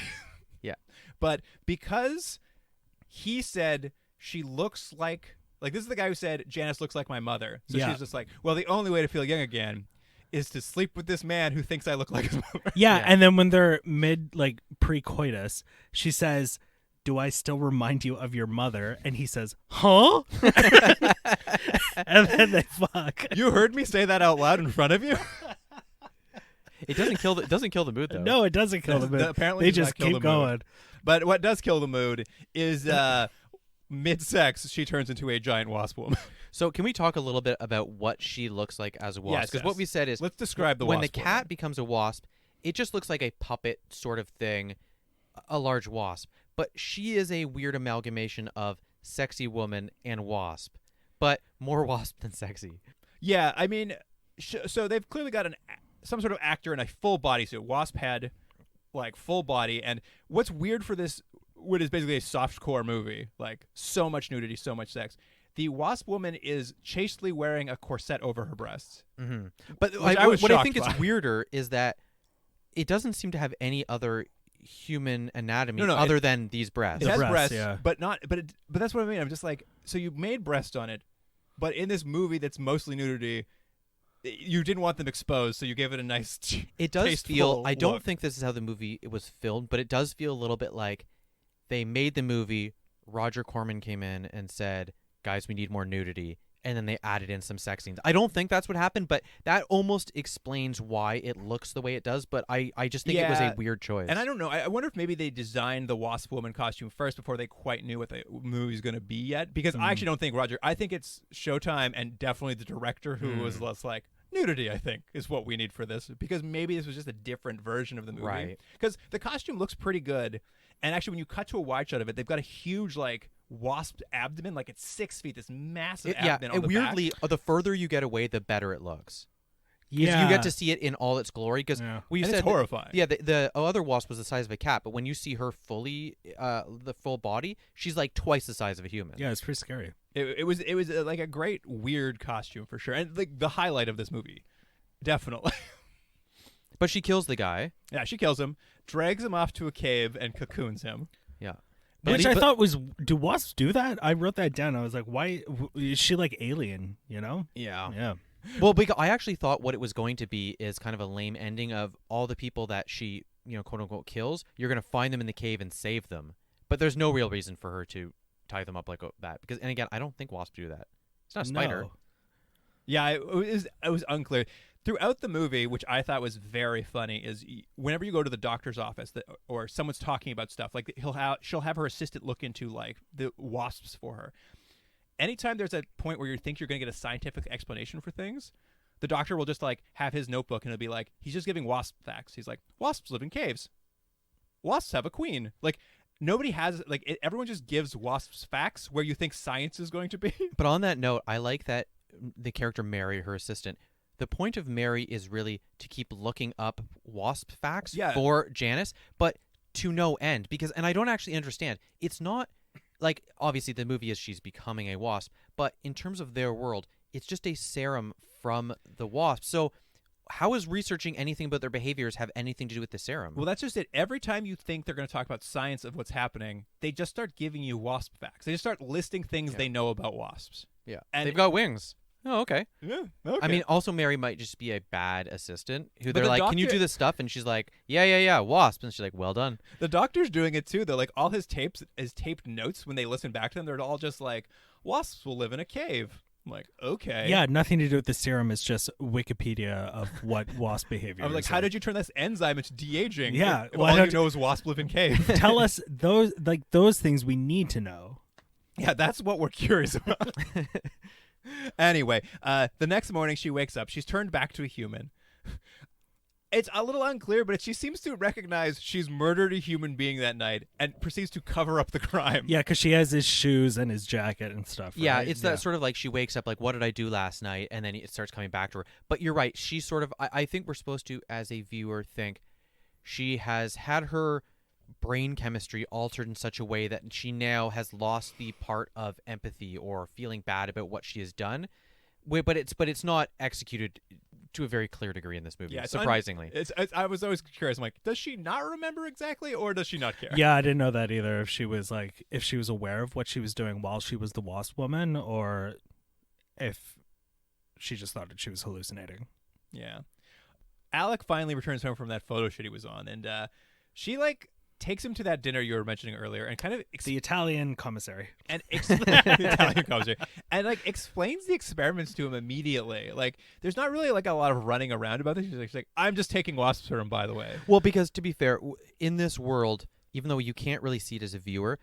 Yeah. But because he said she looks like this is the guy who said Janice looks like my mother. So Yeah. she's just like, well, the only way to feel young again is to sleep with this man who thinks I look like his mother. Yeah, Yeah. and then when they're pre-coitus, she says, do I still remind you of your mother? And he says, huh? And then they fuck. You heard me say that out loud in front of you? It doesn't kill the mood though. No, it doesn't kill the mood. Apparently They does not just kill keep the mood. going. But what does kill the mood is mid-sex, she turns into a giant wasp woman. So can we talk a little bit about what she looks like as a wasp? Yes, Because yes. what we said is Let's describe the when wasp the woman. cat becomes a wasp, it just looks like a puppet sort of thing, a large wasp. But she is a weird amalgamation of sexy woman and wasp, but more wasp than sexy. Yeah, I mean, so they've clearly got some sort of actor in a full bodysuit, wasp head, like full body. And what's weird for this what is basically a softcore movie, like so much nudity, so much sex. The Wasp Woman is chastely wearing a corset over her breasts. Mm-hmm. But Which I was what I shocked think by. is weirder is that it doesn't seem to have any other human anatomy No, other than these breasts. It has breasts, breasts, yeah. but not. But that's what I mean. I'm just like, so you made breast on it, but in this movie that's mostly nudity, you didn't want them exposed, so you gave it a nice. It does tasteful feel. I don't look. think this is how the movie was filmed, but it does feel a little bit like they made the movie. Roger Corman came in and said, "Guys, we need more nudity," and then they added in some sex scenes. I don't think that's what happened, but that almost explains why it looks the way it does. But I just think it was Yeah, a weird choice. And I don't know. I wonder if maybe they designed the Wasp Woman costume first before they quite knew what the movie's going to be yet. Because I actually don't think Roger. I think it's Showtime and definitely the director who was less like, nudity, I think, is what we need for this. Because maybe this was just a different version of the movie. Right. Because the costume looks pretty good. And actually, when you cut to a wide shot of it, they've got a huge, like, wasp abdomen. Like, it's 6 feet, this massive abdomen on and the weirdly, back. the further you get away, the better it looks. 'Cause Yeah. you get to see it in all its glory. Because Yeah. we And said it's horrifying. Yeah, the other wasp was the size of a cat, but when you see her fully, the full body, she's like twice the size of a human. Yeah, it's pretty scary. It was like a great, weird costume for sure. And like the highlight of this movie. Definitely. But she kills the guy. Yeah, she kills him, drags him off to a cave, and cocoons him. Yeah. Which I thought was, do wasps do that? I wrote that down. I was like, why is she like alien? You know? Yeah. Yeah. Well, because I actually thought what it was going to be is kind of a lame ending of all the people that she, quote unquote, kills. You're going to find them in the cave and save them. But there's no real reason for her to tie them up like that. Because, and again, I don't think wasps do that. It's not a spider. No. Yeah, it was unclear. Throughout the movie, which I thought was very funny, is whenever you go to the doctor's office or someone's talking about stuff, like she'll have her assistant look into like the wasps for her. Anytime there's a point where you think you're going to get a scientific explanation for things, the doctor will just like have his notebook and it'll be like, he's just giving wasp facts. He's like, wasps live in caves. Wasps have a queen. Like nobody has everyone just gives wasps facts where you think science is going to be. But on that note, I like that the character Mary, her assistant, the point of Mary is really to keep looking up wasp facts for Janice, but to no end. And I don't actually understand. It's not like, obviously the movie is she's becoming a wasp, but in terms of their world, it's just a serum from the wasp. So how is researching anything about their behaviors have anything to do with the serum? Well, that's just it. Every time you think they're going to talk about science of what's happening, they just start giving you wasp facts. They just start listing things they know about wasps. Yeah. And they've got wings. Oh, okay. Yeah, okay. I mean, also Mary might just be a bad assistant who But they're the like, "Can you doctor- do this stuff?" And she's like, "Yeah, wasp." And she's like, "Well done." The doctor's doing it too, though. Like all his taped notes when they listen back to them, they're all just like, wasps will live in a cave. I'm like, okay. Yeah, nothing to do with the serum. It's just Wikipedia of what wasp behavior I'm like, is. how did you turn this enzyme into de-aging? Yeah, If well, all how you know is wasps live in caves. Tell us those things we need to know. Yeah, that's what we're curious about. Anyway, the next morning she wakes up. She's turned back to a human. It's a little unclear, but she seems to recognize she's murdered a human being that night and proceeds to cover up the crime. Yeah, because she has his shoes and his jacket and stuff. Yeah, right? it's that sort of like she wakes up like, "What did I do last night?" And then it starts coming back to her. But you're right. She's sort of. I think we're supposed to, as a viewer, think she has had her brain chemistry altered in such a way that she now has lost the part of empathy or feeling bad about what she has done. But it's not executed to a very clear degree in this movie, Yeah, surprisingly. I was always curious. I'm like, does she not remember exactly, or does she not care? Yeah, I didn't know that either. If she was aware of what she was doing while she was the Wasp Woman, or if she just thought that she was hallucinating. Yeah. Alec finally returns home from that photo shoot he was on, and she takes him to that dinner you were mentioning earlier, and kind of The Italian commissary. and Italian commissary, and explains the experiments to him immediately. Like, there's not really a lot of running around about this. She's like, I'm just taking wasp serum, by the way. Well, because to be fair, in this world, even though you can't really see it as a viewer,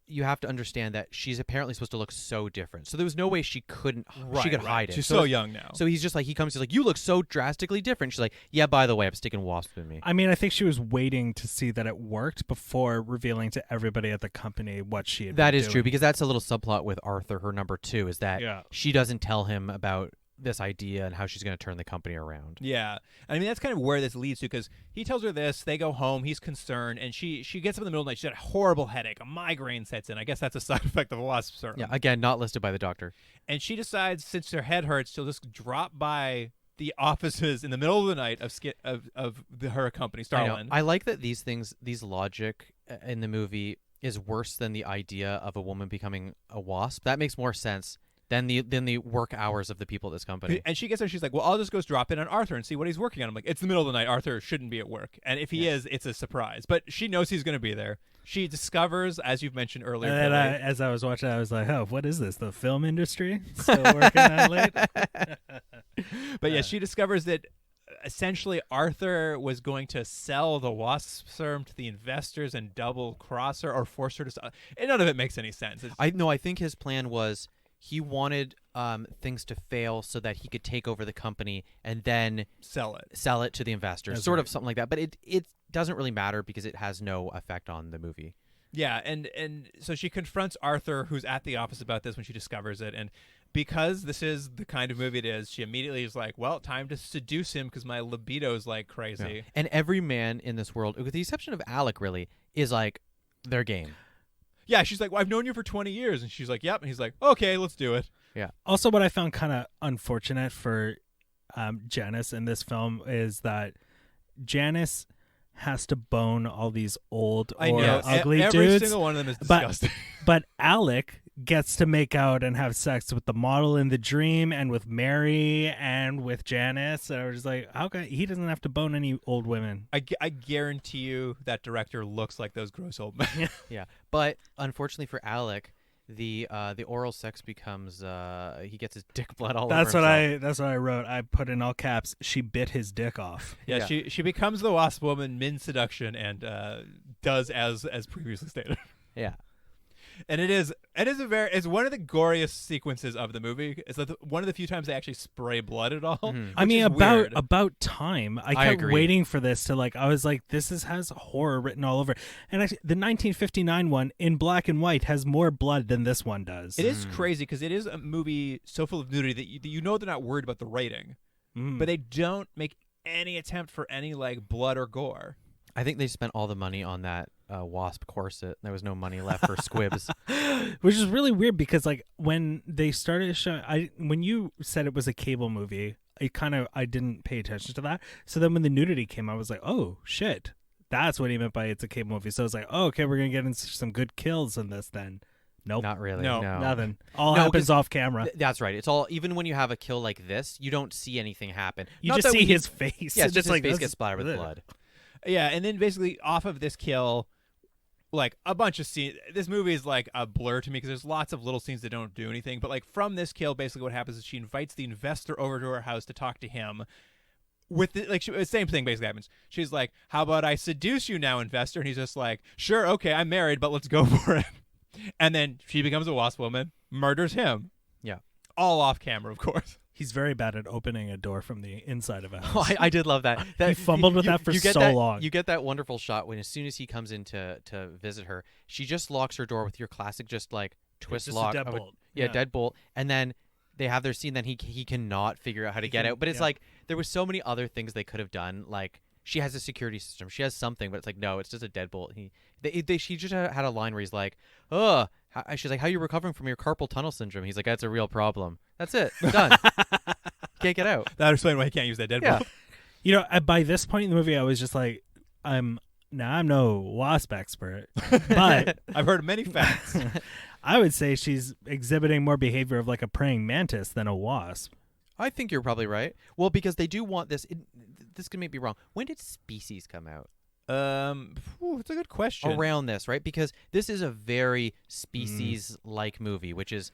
you have to understand that she's apparently supposed to look so different. So there was no way she could hide it. She's so young now. So he's just like, he comes, he's like, "You look so drastically different." She's like, "Yeah, by the way, I'm sticking wasps in me." I mean, I think she was waiting to see that it worked before revealing to everybody at the company what she had That been is true, doing. because that's a little subplot with Arthur, her number 2, is that Yeah. she doesn't tell him about this idea and how she's going to turn the company around. Yeah. I mean, that's kind of where this leads to, because he tells her this, they go home, he's concerned, and she gets up in the middle of the night, she's got a horrible headache, a migraine sets in. I guess that's a side effect of a wasp serum. Yeah, again, not listed by the doctor. And she decides, since her head hurts, she'll just drop by the offices in the middle of the night of her company, Starland. I like that these logic in the movie is worse than the idea of a woman becoming a wasp. That makes more sense than the work hours of the people at this company. And she gets there, she's like, well, I'll just go drop in on Arthur and see what he's working on. I'm like, it's the middle of the night. Arthur shouldn't be at work. And if he is, it's a surprise. But she knows he's going to be there. She discovers, as you've mentioned earlier, and as I was watching, I was like, oh, what is this? The film industry? Still working on late? But yeah, she discovers that essentially Arthur was going to sell the wasp serum to the investors and double cross her or force her to sell. And none of it makes any sense. I think his plan was he wanted things to fail so that he could take over the company and then sell it to the investors. That's sort right. of something like that. But it doesn't really matter because it has no effect on the movie. Yeah, and so she confronts Arthur, who's at the office, about this when she discovers it. And because this is the kind of movie it is, she immediately is like, well, time to seduce him because my libido's like crazy. Yeah. And every man in this world, with the exception of Alec, really, is like their game. Yeah, she's like, well, I've known you for 20 years. And she's like, yep. And he's like, okay, let's do it. Yeah. Also, what I found kind of unfortunate for Janice in this film is that Janice has to bone all these old I or know. ugly Every dudes. single one of them is disgusting. But Alec gets to make out and have sex with the model in the dream and with Mary and with Janice. And I was just like, okay, he doesn't have to bone any old women. I guarantee you that director looks like those gross old men. Yeah. But unfortunately for Alec, the oral sex becomes he gets his dick blood all over himself. That's what I wrote. I put in all caps, she bit his dick off. Yeah, she becomes the Wasp Woman mid seduction and does as previously stated. Yeah. And it's one of the goriest sequences of the movie. It's like one of the few times they actually spray blood at all. Mm-hmm. I mean, is weird. about time. I kept agree. waiting for this to I was like, has horror written all over. And actually, the 1959 one in black and white has more blood than this one does. It is crazy because it is a movie so full of nudity that you know they're not worried about the rating, but they don't make any attempt for any like blood or gore. I think they spent all the money on that wasp corset. There was no money left for squibs. Which is really weird because when they started showing, when you said it was a cable movie, I didn't pay attention to that. So then when the nudity came, I was like, oh shit, that's what he meant by it's a cable movie. So I was like, oh, okay, we're gonna get into some good kills in this then. Nope, Not really. No. nothing. All happens 'cause off camera. That's right. It's all, even when you have a kill like this, you don't see anything happen. You Not just that see we- his face. Yeah, It's just his face this gets is- splattered with ugh. blood. Yeah, and then basically off of this kill, like a bunch of scenes. This movie is like a blur to me because there's lots of little scenes that don't do anything. But like from this kill, basically what happens is she invites the investor over to her house to talk to him. With the same thing basically happens. She's like, "How about I seduce you now, investor?" And he's just like, "Sure, okay, I'm married, but let's go for it." And then she becomes a wasp woman, murders him. Yeah. All off camera, of course. He's very bad at opening a door from the inside of a house. Oh, I did love that. He fumbled with that for get so that- long. You get that wonderful shot when as soon as he comes in to visit her, she just locks her door with your classic just like twist just a lock. deadbolt. Yeah, Yeah. deadbolt. And then they have their scene. Then he cannot figure out how to get out. But it's like there was so many other things they could have done. Like she has a security system. She has something, but it's like no, it's just a deadbolt. She just had a line where he's like, "Oh," she's like, "How are you recovering from your carpal tunnel syndrome?" He's like, "That's a real problem." That's it. Done. Can't get out. That explains why he can't use that deadbolt. Yeah. You know, by this point in the movie, I was just like, I'm no wasp expert, but I've heard many facts. I would say she's exhibiting more behavior of like a praying mantis than a wasp. I think you're probably right. Well, because they do want this. This could make me wrong. When did Species come out? It's a good question. Around this, right? Because this is a very Species-like movie, which is,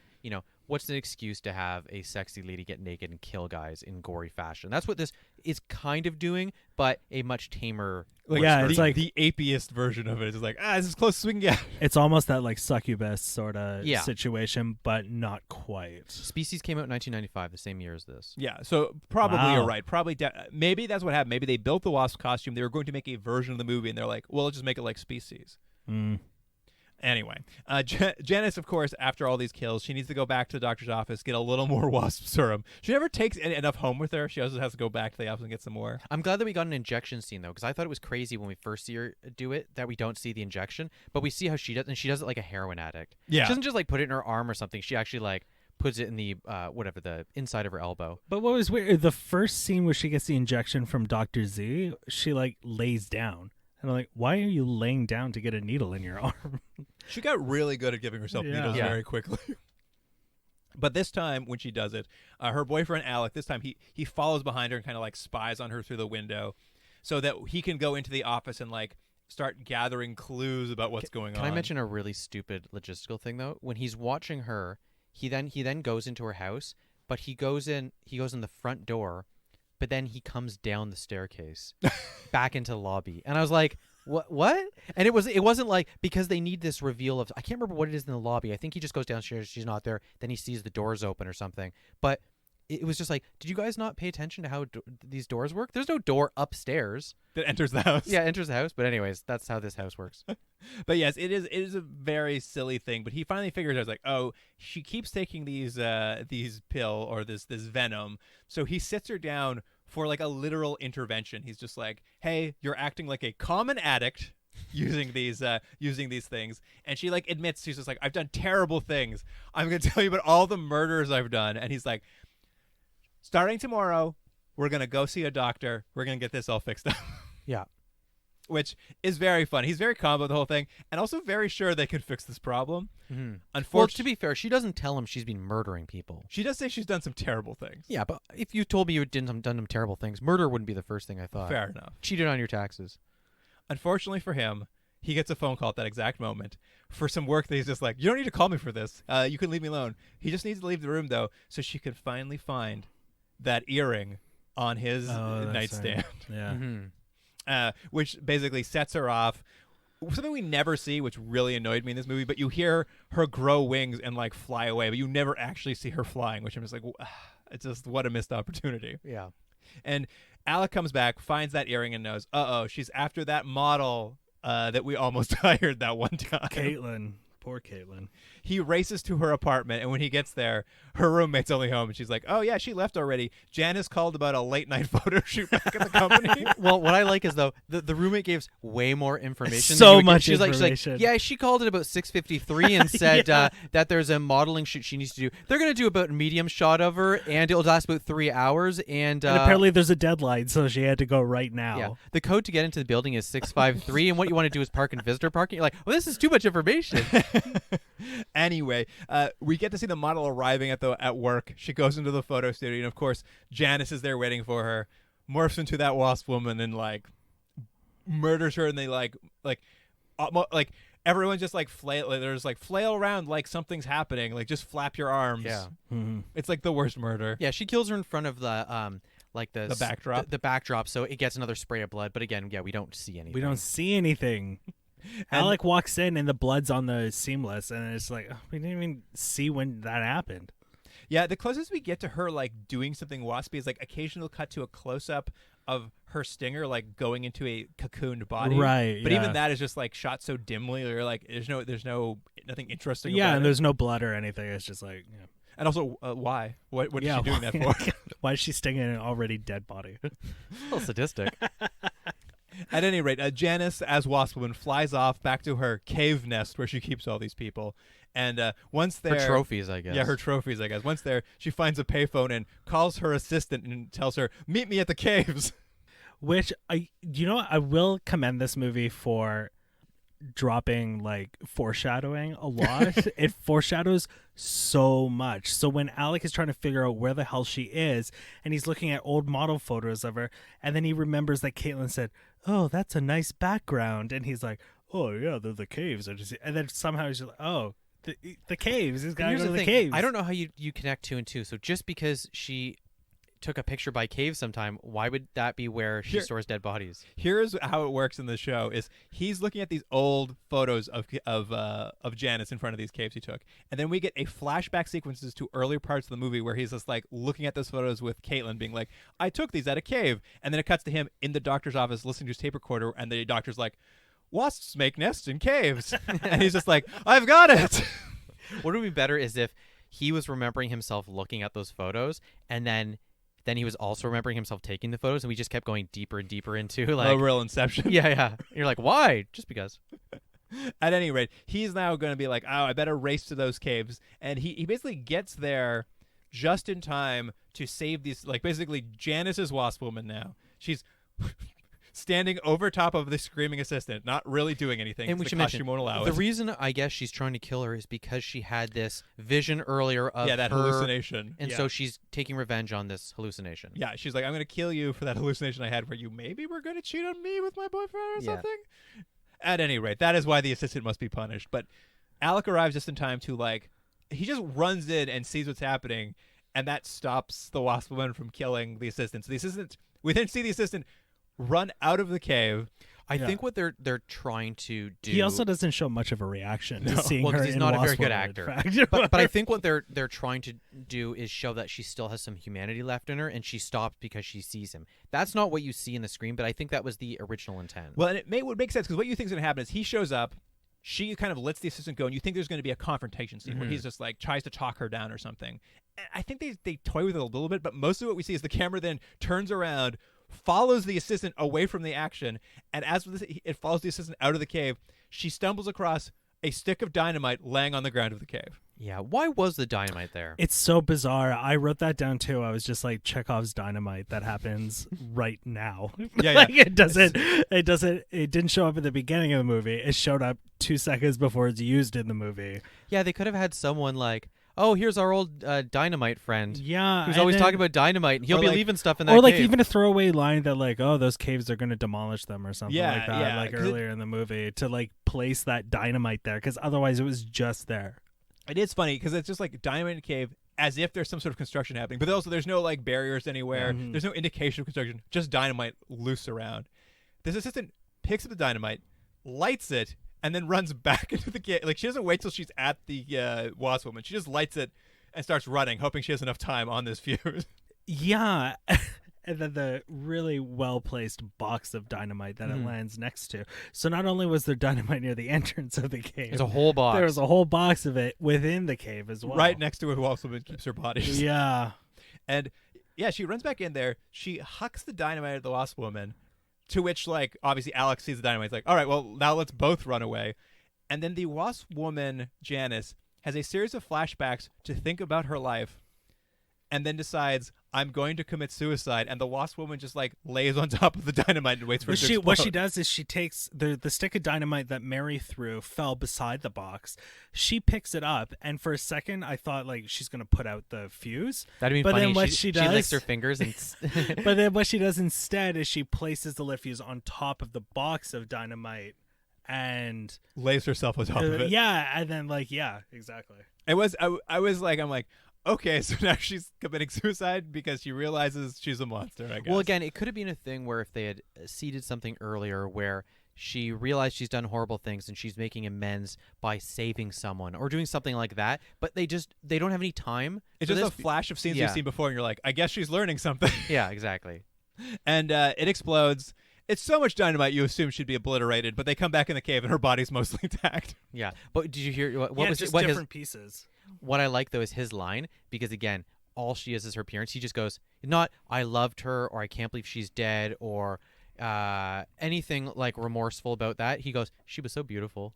what's an excuse to have a sexy lady get naked and kill guys in gory fashion? That's what this is kind of doing, but a much tamer. Yeah, it's like the apiest version of it. It's like, this is as close as we can get. it's almost that like succubus sort of Yeah. situation, but not quite. Species came out in 1995, the same year as this. Yeah, so probably Wow. you're right. Probably, maybe that's what happened. Maybe they built the wasp costume. They were going to make a version of the movie, and they're like, well, let's just make it like Species. Anyway, Janice, of course, after all these kills, she needs to go back to the doctor's office, get a little more wasp serum. She never takes enough home with her. She also has to go back to the office and get some more. I'm glad that we got an injection scene, though, because I thought it was crazy when we first see her do it that we don't see the injection, but we see how she does, and she does it like a heroin addict. Yeah. She doesn't just, like, put it in her arm or something. She actually, like, puts it in the, the inside of her elbow. But what was weird, the first scene where she gets the injection from Dr. Z, she, like, lays down. And I'm like, why are you laying down to get a needle in your arm? She got really good at giving herself needles very quickly. But this time, when she does it, her boyfriend, Alec, this time he follows behind her and kind of like spies on her through the window so that he can go into the office and like start gathering clues about what's going on. Can I mention a really stupid logistical thing, though? When he's watching her, he then goes into her house, but he goes in the front door, but then he comes down the staircase back into the lobby. And I was like, what? And it wasn't like, because they need this reveal of, I can't remember what it is in the lobby. I think he just goes downstairs, she's not there, then he sees the doors open or something. But it was just like, did you guys not pay attention to how these doors work? There's no door upstairs that enters the house. Yeah, enters the house. But anyways, that's how this house works. But yes, it is a very silly thing. But he finally figures out, like, oh, she keeps taking these pill or this venom. So he sits her down for like a literal intervention. He's just like, hey, you're acting like a common addict using these things. And she like admits, she's just like, I've done terrible things. I'm gonna tell you about all the murders I've done. And he's like, starting tomorrow, we're gonna go see a doctor. We're gonna get this all fixed up. Yeah. Which is very fun. He's very calm about the whole thing, and also very sure they can fix this problem. Mm-hmm. Unfortunately, well, to be fair, she doesn't tell him she's been murdering people. She does say she's done some terrible things. Yeah, but if you told me you had done some terrible things, murder wouldn't be the first thing I thought. Fair enough. Cheated on your taxes. Unfortunately for him, he gets a phone call at that exact moment for some work that he's just like, you don't need to call me for this. You can leave me alone. He just needs to leave the room, though, so she can finally find that earring on his nightstand. Right. Yeah. Mm-hmm. Which basically sets her off. Something we never see, which really annoyed me in this movie, but you hear her grow wings and like fly away, but you never actually see her flying, which I'm just like, it's just what a missed opportunity. Yeah. And Alec comes back, finds that earring, and knows, she's after that model that we almost hired that one time. Caitlin. Poor Caitlin. He races to her apartment, and when he gets there, her roommate's only home, and she's like, oh, yeah, she left already. Janice called about a late-night photo shoot back at the company. Well, what I like is, though, the roommate gives way more information. So much she's information. She's like, yeah, she called it about 6:53 and said that there's a modeling shoot she needs to do. They're going to do about a medium shot of her, and it'll last about 3 hours. And apparently there's a deadline, so she had to go right now. Yeah. The code to get into the building is 653, and what you want to do is park in visitor parking. You're like, well, this is too much information. Anyway, we get to see the model arriving at work. She goes into the photo studio, and of course, Janice is there waiting for her. Morphs into that Wasp Woman and like murders her, and they like everyone just like flail. There's like flail around like something's happening. Like just flap your arms. Yeah, mm-hmm. It's like the worst murder. Yeah, she kills her in front of the the backdrop. The backdrop, so it gets another spray of blood. But again, yeah, we don't see anything. We don't see anything. Alec walks in and the blood's on the seamless, and it's like, we didn't even see when that happened. Yeah, the closest we get to her like doing something waspy is like occasional cut to a close up of her stinger like going into a cocooned body. Right. But yeah. even that is just like shot so dimly, or like there's nothing interesting. Yeah, about and it. there's no blood or anything. It's just like, yeah. And also, why? What is she doing that for? Why is she stinging an already dead body? A little sadistic. At any rate, Janice, as Wasp Woman, flies off back to her cave nest where she keeps all these people. And once there... Her trophies, I guess. Yeah, her trophies, I guess. Once there, she finds a payphone and calls her assistant and tells her, meet me at the caves. Which, I will commend this movie for dropping, like, foreshadowing a lot. It foreshadows so much. So when Alec is trying to figure out where the hell she is, and he's looking at old model photos of her, and then he remembers that Caitlin said, oh, that's a nice background. And he's like, oh, yeah, they're the caves. And then somehow he's like, oh, the caves. He's got to go to the caves. I don't know how you connect two and two. So just because she took a picture by cave sometime, why would that be where she stores dead bodies? Here's how it works in the show: is he's looking at these old photos of Janice in front of these caves he took, and then we get a flashback sequences to earlier parts of the movie where he's just like looking at those photos with Caitlin, being like, "I took these at a cave," and then it cuts to him in the doctor's office listening to his tape recorder, and the doctor's like, wasps make nests in caves. And he's just like, I've got it. What would be better is if he was remembering himself looking at those photos, and then he was also remembering himself taking the photos, and we just kept going deeper and deeper into like A real Inception. yeah. You're like, why? Just because. At any rate, he's now going to be like, oh, I better race to those caves. And he basically gets there just in time to save these, like, basically Janice is Wasp Woman now. She's standing over top of the screaming assistant, not really doing anything. And we the should costume mention, won't allow the it. reason I guess she's trying to kill her is because she had this vision earlier of that her, hallucination. and so she's taking revenge on this hallucination. Yeah, she's like, I'm going to kill you for that hallucination I had where you maybe were going to cheat on me with my boyfriend or Yeah. something. At any rate, that is why the assistant must be punished. But Alec arrives just in time to, like, he just runs in and sees what's happening, and that stops the Wasp Woman from killing the assistant. So the assistant, we then see the assistant run out of the cave. I think what they're trying to do. He also doesn't show much of a reaction to seeing well, her 'cause he's in not a very Wasp good Woman, actor. in fact. but I think what they're trying to do is show that she still has some humanity left in her, and she stopped because she sees him. That's not what you see in the screen, but I think that was the original intent. Well, and it would make sense because what you think is going to happen is he shows up, she kind of lets the assistant go, and you think there's going to be a confrontation scene where he's just like tries to talk her down or something. And I think they toy with it a little bit, but most of what we see is the camera then turns around, follows the assistant away from the action, and as it follows the assistant out of the cave, she stumbles across a stick of dynamite laying on the ground of the cave. Yeah, why was the dynamite there? It's so bizarre. I wrote that down too. I was just like, Chekhov's dynamite that happens right now. Yeah, Like, it didn't show up at the beginning of the movie. It showed up 2 seconds before it's used in the movie. Yeah, they could have had someone like, oh, here's our old dynamite friend. Yeah. Who's and always then- talking about dynamite, and he'll Or be like- leaving stuff in that Or like cave. even a throwaway line that like, oh, those caves are going to demolish them or something Yeah, like that, yeah, like 'cause it- earlier in the movie to like place that dynamite there because otherwise it was just there. It is funny because it's just like dynamite in a cave as if there's some sort of construction happening, but also there's no like barriers anywhere. Mhm. There's no indication of construction, just dynamite loose around. This assistant picks up the dynamite, lights it, and then runs back into the cave. Like, she doesn't wait till she's at the Wasp Woman. She just lights it and starts running, hoping she has enough time on this fuse. Yeah. And then the really well-placed box of dynamite that it lands next to. So not only was there dynamite near the entrance of the cave, There's a whole box. there was a whole box of it within the cave as well. Right next to where Wasp Woman keeps her bodies. Yeah. And yeah, she runs back in there. She hucks the dynamite at the Wasp Woman, to which, like, obviously Alex sees the dynamite. He's like, all right, well, now let's both run away. And then the Wasp Woman, Janice, has a series of flashbacks to think about her life, and then decides, I'm going to commit suicide. And the Wasp Woman just, like, lays on top of the dynamite and waits for it to explode. What she does is she takes the stick of dynamite that Mary threw fell beside the box. She picks it up, and for a second I thought like she's gonna put out the fuse. That'd be but funny. then what she she does, licks her fingers and but then what she does instead is she places the lit fuse on top of the box of dynamite, and lays herself on top of it. yeah, and then like yeah, exactly. It was, I was like, I'm like, okay, so now she's committing suicide because she realizes she's a monster, I guess. well, again, it could have been a thing where if they had seeded something earlier where she realized she's done horrible things and she's making amends by saving someone or doing something like that, but they don't have any time. It's for just this. a flash of scenes Yeah. you've seen before, and you're like, I guess she's learning something. Yeah, exactly. And it explodes. It's so much dynamite you assume she'd be obliterated, but they come back in the cave and her body's mostly intact. Yeah, but did you hear what Yeah, was just what his, different pieces. what I like though is his line, because again, all she is her appearance. He just goes, not I loved her or I can't believe she's dead or anything like remorseful about that. He goes, she was so beautiful.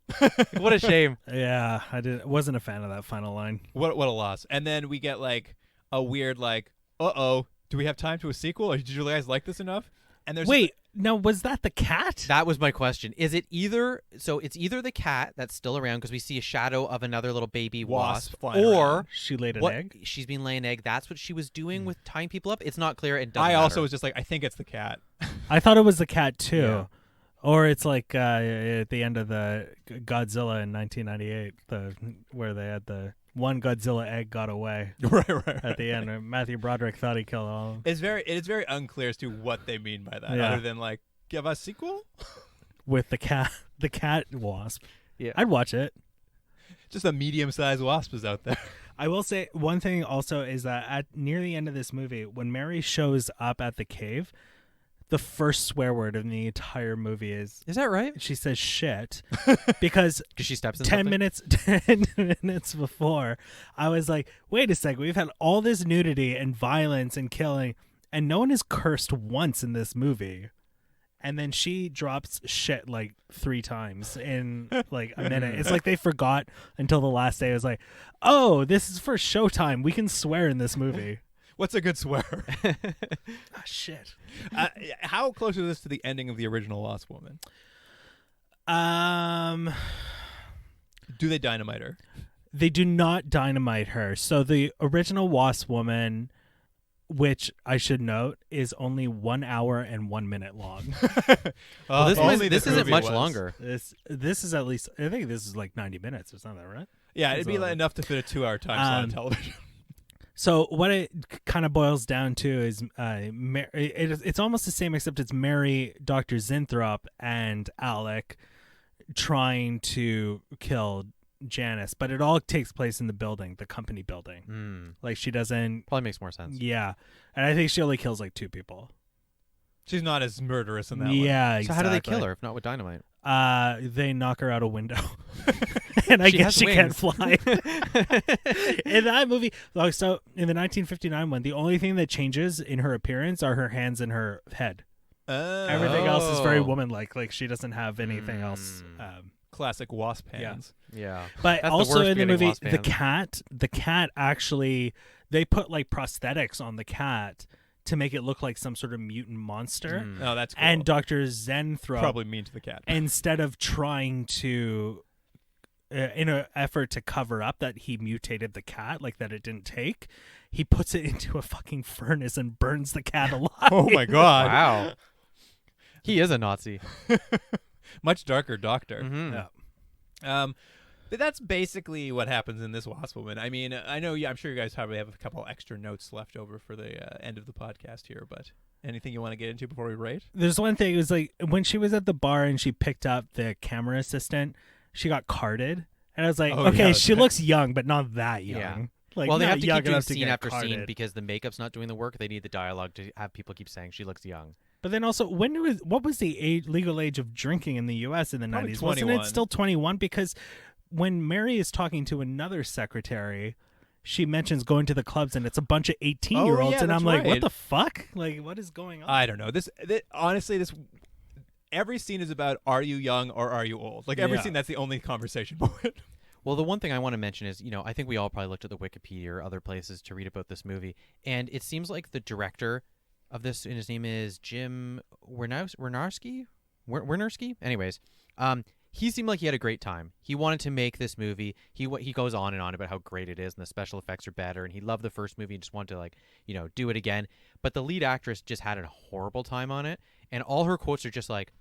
What a shame. Yeah, wasn't a fan of that final line. What a loss. And then we get like a weird like, uh-oh, do we have time to a sequel? Or did you guys like this enough? And there's Wait, no, was that the cat? That was my question. Is it either it's either the cat that's still around because we see a shadow of another little baby wasp, flying or around. She laid an what egg. she's been laying an egg. That's what she was doing with tying people up. It's not clear. It doesn't I also matter. was just like, I think it's the cat. I thought it was the cat too. Yeah. Or it's like at the end of the Godzilla in 1998, where they had the one Godzilla egg got away right. at the end. Matthew Broderick thought he killed all of them. It is very unclear as to what they mean by that, Yeah. other than like, give us a sequel? With the cat wasp. Yeah. I'd watch it. Just a medium-sized wasp is out there. I will say one thing also is that near the end of this movie, when Mary shows up at the cave, the first swear word in the entire movie is Is that right? she says shit because Because she steps in 10 something? minutes before I was like, wait a second, we've had all this nudity and violence and killing and no one is cursed once in this movie. And then she drops shit like 3 times in like a minute. It's like they forgot until the last day. It was like, oh, this is for Showtime. We can swear in this movie. What's a good swear? Ah, shit. How close is this to the ending of the original Wasp Woman? Do they dynamite her? They do not dynamite her. So the original Wasp Woman, which I should note is only 1 hour and 1 minute long. Well, Only this this isn't movie much was. longer. This is at least, I think this is like 90 minutes or something, right? Yeah, it'd be So- enough to fit a 2-hour time slot on television. So what it kind of boils down to is it's almost the same, except it's Mary, Dr. Zinthrop, and Alec trying to kill Janice, but it all takes place in the building, the company building. Like she doesn't. Probably makes more sense. Yeah, and I think she only kills like 2 people. She's not as murderous in that one. Yeah, So exactly. how do they kill her if not with dynamite? They knock her out a window, and I She guess has she can't wings. fly. In that movie, like, so in the 1959 one, the only thing that changes in her appearance are her hands and her head. Everything else is very Oh. woman-like. Like she doesn't have anything else. Classic wasp hands. Yeah. But That's the also worst in the getting movie, wasp the cat actually, they put like prosthetics on the cat to make it look like some sort of mutant monster. Oh, that's cool. And Dr. Zenthrop, probably mean to the cat. instead of trying to, in an effort to cover up that he mutated the cat, like that it didn't take, he puts it into a fucking furnace and burns the cat alive. Oh my god. Wow. He is a Nazi. Much darker doctor. Mhm. Yeah. But that's basically what happens in this Wasp Woman. I mean, I know, I'm sure you guys probably have a couple extra notes left over for the end of the podcast here, but anything you want to get into before we rate? There's one thing, it was like when she was at the bar and she picked up the camera assistant, she got carded. And I was like, Oh, okay, yeah, she looks young, but not that young. Yeah. Like, Well, they not have to young keep doing enough to scene get after scene carded. because the makeup's not doing the work. They need the dialogue to have people keep saying she looks young. But then also, what was the legal age of drinking in the U.S. in the Probably 90s? Wasn't 21. it still 21? Because when Mary is talking to another secretary, she mentions going to the clubs and it's a bunch of 18-year-olds. yeah, and I'm that's like, what right. the fuck? Like, what is going on? I don't know. This honestly, every scene is about are you young or are you old? Like every Yeah. scene, that's the only conversation point. Well, the one thing I want to mention is, I think we all probably looked at the Wikipedia or other places to read about this movie, and it seems like the director of this, and his name is Jim Wynorski? Anyways, he seemed like he had a great time. He wanted to make this movie. He goes on and on about how great it is, and the special effects are better, and he loved the first movie and just wanted to, do it again. But the lead actress just had a horrible time on it, and all her quotes are just like,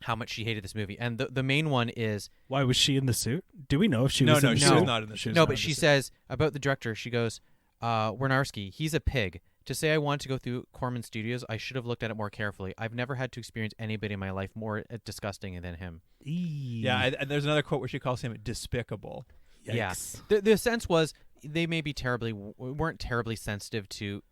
how much she hated this movie. And the main one is... Why was she in the suit? Do we know if she No, was no, in the she suit? was not in the suit. No, but she says about the director, she goes, Wynorski, he's a pig. To say I wanted to go through Corman Studios, I should have looked at it more carefully. I've never had to experience anybody in my life more disgusting than him. Yeah, and there's another quote where she calls him despicable. Yikes. Yeah. The sense was they maybe weren't terribly sensitive to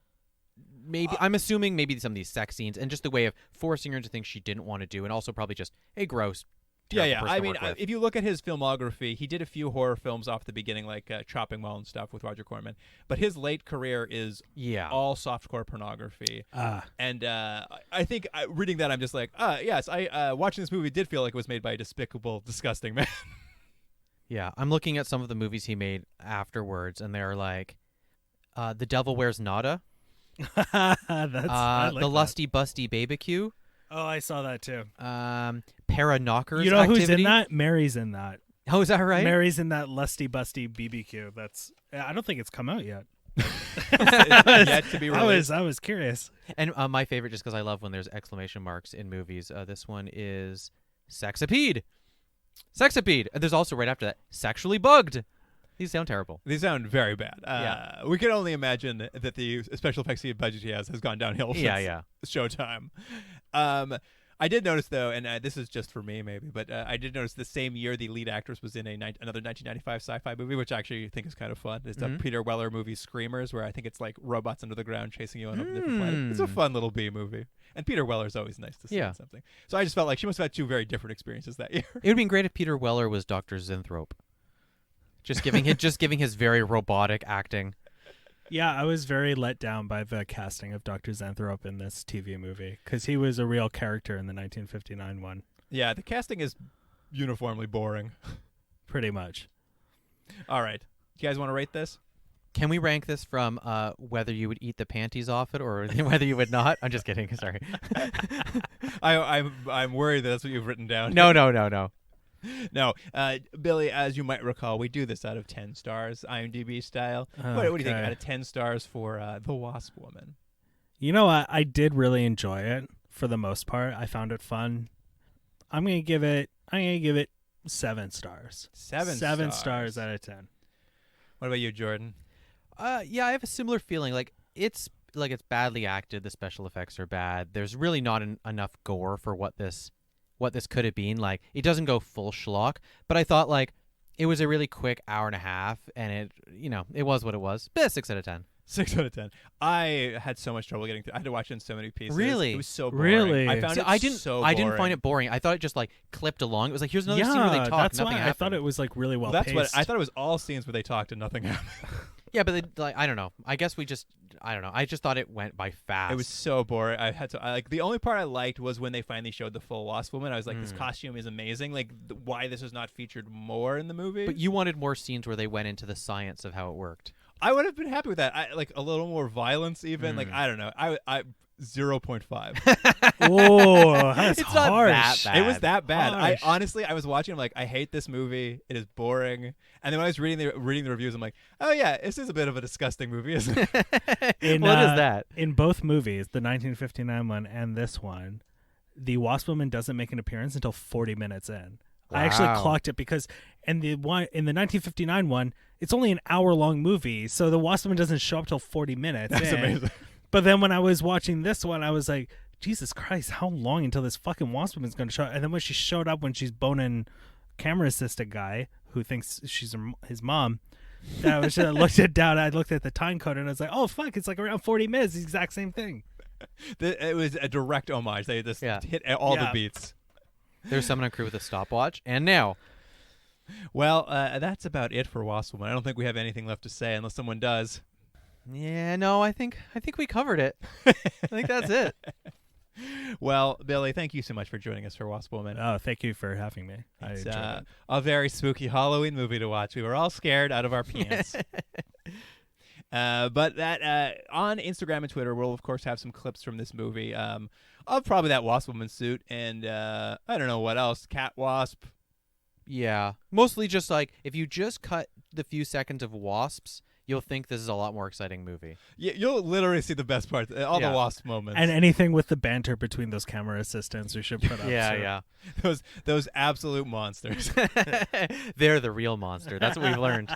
maybe I'm assuming maybe some of these sex scenes and just the way of forcing her into things she didn't want to do, and also probably just a gross. Yeah. person I to mean, work with. if you look at his filmography, he did a few horror films off the beginning, like Chopping Mall and stuff with Roger Corman. But his late career is Yeah. all softcore pornography. Ah. And I think reading that, I'm just like, yes, I watching this movie did feel like it was made by a despicable, disgusting man. Yeah, I'm looking at some of the movies he made afterwards, and they're like, The Devil Wears Nada, I like The that. Lusty Busty Babacue, Oh, I saw that too. Para Knockers. You know who's in Activity. that? Mary's in that. Oh, is that right? Mary's in that lusty busty BBQ. I don't think it's come out yet. It's yet to be released. I was curious. And my favorite, just because I love when there's exclamation marks in movies, this one is Sexapede. Sexapede. And there's also right after that, Sexually Bugged. These sound terrible. These sound very bad. Yeah. We can only imagine that the special effects budget he has gone downhill since Yeah. Showtime. I did notice, though, and this is just for me maybe, but I did notice the same year the lead actress was in another 1995 sci-fi movie, which I actually think is kind of fun. It's the Peter Weller movie Screamers, where I think it's like robots under the ground chasing you on a different planet. It's a fun little B movie. And Peter Weller's always nice to see in something. So I just felt like she must have had two very different experiences that year. It would have been great if Peter Weller was Dr. Zinthrope. Just giving his very robotic acting. Yeah, I was very let down by the casting of Dr. Zinthrope in this TV movie because he was a real character in the 1959 one. Yeah, the casting is uniformly boring. Pretty much. All right. You guys want to rate this? Can we rank this from whether you would eat the panties off it or whether you would not? I'm just kidding. Sorry. I'm worried that's what you've written down. No. No, Billy, as you might recall, we do this out of 10 stars, IMDb style. What do you think out of 10 stars for The Wasp Woman? You know what? I did really enjoy it for the most part. I found it fun. I'm gonna give it 7 stars. 7 stars out of 10. What about you, Jordan? Yeah, I have a similar feeling. It's badly acted. The special effects are bad. There's really not enough gore for what this could have been. Like, it doesn't go full schlock, but I thought it was a really quick hour and a half, and it was what it was. But 6 out of 10. 6 out of 10. I had so much trouble getting through. I had to watch it in so many pieces. Really? It was so boring. Really? I found I didn't find it boring. I thought it just clipped along. It was like, here's another scene where they talk. That's nothing why happened. I thought it was really well that's paced. what I thought. It was all scenes where they talked and nothing happened. Yeah, but I don't know. I guess I don't know. I just thought it went by fast. It was so boring. The only part I liked was when they finally showed the full Wasp Woman. I was like, this costume is amazing. Why this was not featured more in the movie? But you wanted more scenes where they went into the science of how it worked. I would have been happy with that. A little more violence, even. I don't know. I 0.5. Whoa, that's It's harsh. not that bad. It was that bad. Harsh. I was watching. I'm like, I hate this movie. It is boring. And then when I was reading the reviews, I'm like, oh yeah, this is a bit of a disgusting movie, isn't it? What is that? In both movies, the 1959 one and this one, the Wasp Woman doesn't make an appearance until 40 minutes in. Wow. I actually clocked it because in the 1959 one, it's only an hour-long movie, so the Wasp Woman doesn't show up till 40 minutes. That's amazing. But then when I was watching this one, I was like, Jesus Christ, how long until this fucking Wasp Woman's going to show up? And then when she showed up, when she's boning camera assistant guy who thinks she's his mom, I looked at the time code and I was like, oh, fuck, it's around 40 minutes, the exact same thing. It was a direct homage. They just hit all the beats. There's someone on crew with a stopwatch, and now. Well, that's about it for Wasp Woman. I don't think we have anything left to say unless someone does. Yeah, no, I think we covered it. I think that's it. Well, Billy, thank you so much for joining us for Wasp Woman. Oh, thank you for having me. It's I enjoyed it. a very spooky Halloween movie to watch. We were all scared out of our pants. But that on Instagram and Twitter, we'll of course have some clips from this movie of probably that Wasp Woman suit and I don't know what else, cat wasp. Yeah, mostly just if you just cut the few seconds of wasps, you'll think this is a lot more exciting movie. Yeah, you'll literally see the best parts, all the wasp moments, and anything with the banter between those camera assistants we should put up. Yeah. Those absolute monsters. They're the real monster. That's what we've learned.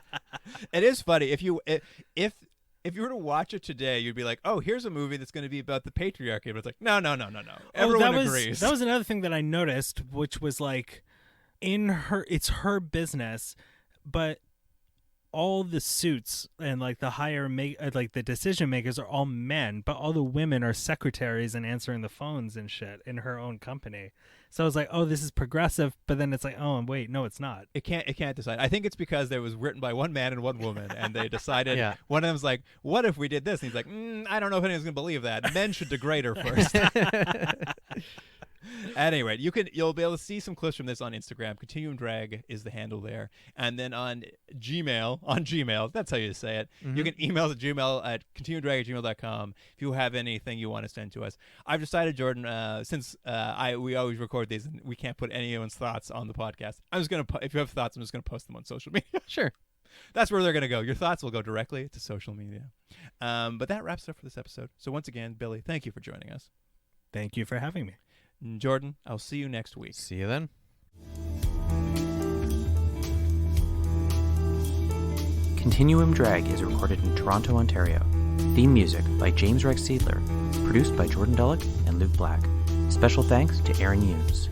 It is funny if you were to watch it today, you'd be like, "Oh, here's a movie that's going to be about the patriarchy." But it's like, no. Everyone agrees. That was another thing that I noticed, which was it's her business, but all the suits and the higher the decision makers are all men, but all the women are secretaries and answering the phones and shit in her own company. So I was like, oh, this is progressive, but then it's like, oh, wait, no, it's not. It can't decide. I think it's because it was written by one man and one woman, and they decided one of them's like, what if we did this? And he's like, I don't know if anyone's gonna believe that. Men should degrade her first. At any rate, you'll be able to see some clips from this on Instagram. Continuum Drag is the handle there, and then on Gmail, that's how you say it. You can email us at Gmail at continuumdrag@gmail.com if you have anything you want to send to us. I've decided, Jordan, since we always record these and we can't put anyone's thoughts on the podcast, I'm just gonna if you have thoughts, I'm just gonna post them on social media. Sure. That's where they're going to go. Your thoughts will go directly to social media. But that wraps it up for this episode. So once again, Billy, thank you for joining us. Thank you for having me. Jordan, I'll see you next week. See you then. Continuum Drag is recorded in Toronto, Ontario. Theme music by James Rex Seidler. Produced by Jordan Dullock and Luke Black. Special thanks to Aaron Hughes.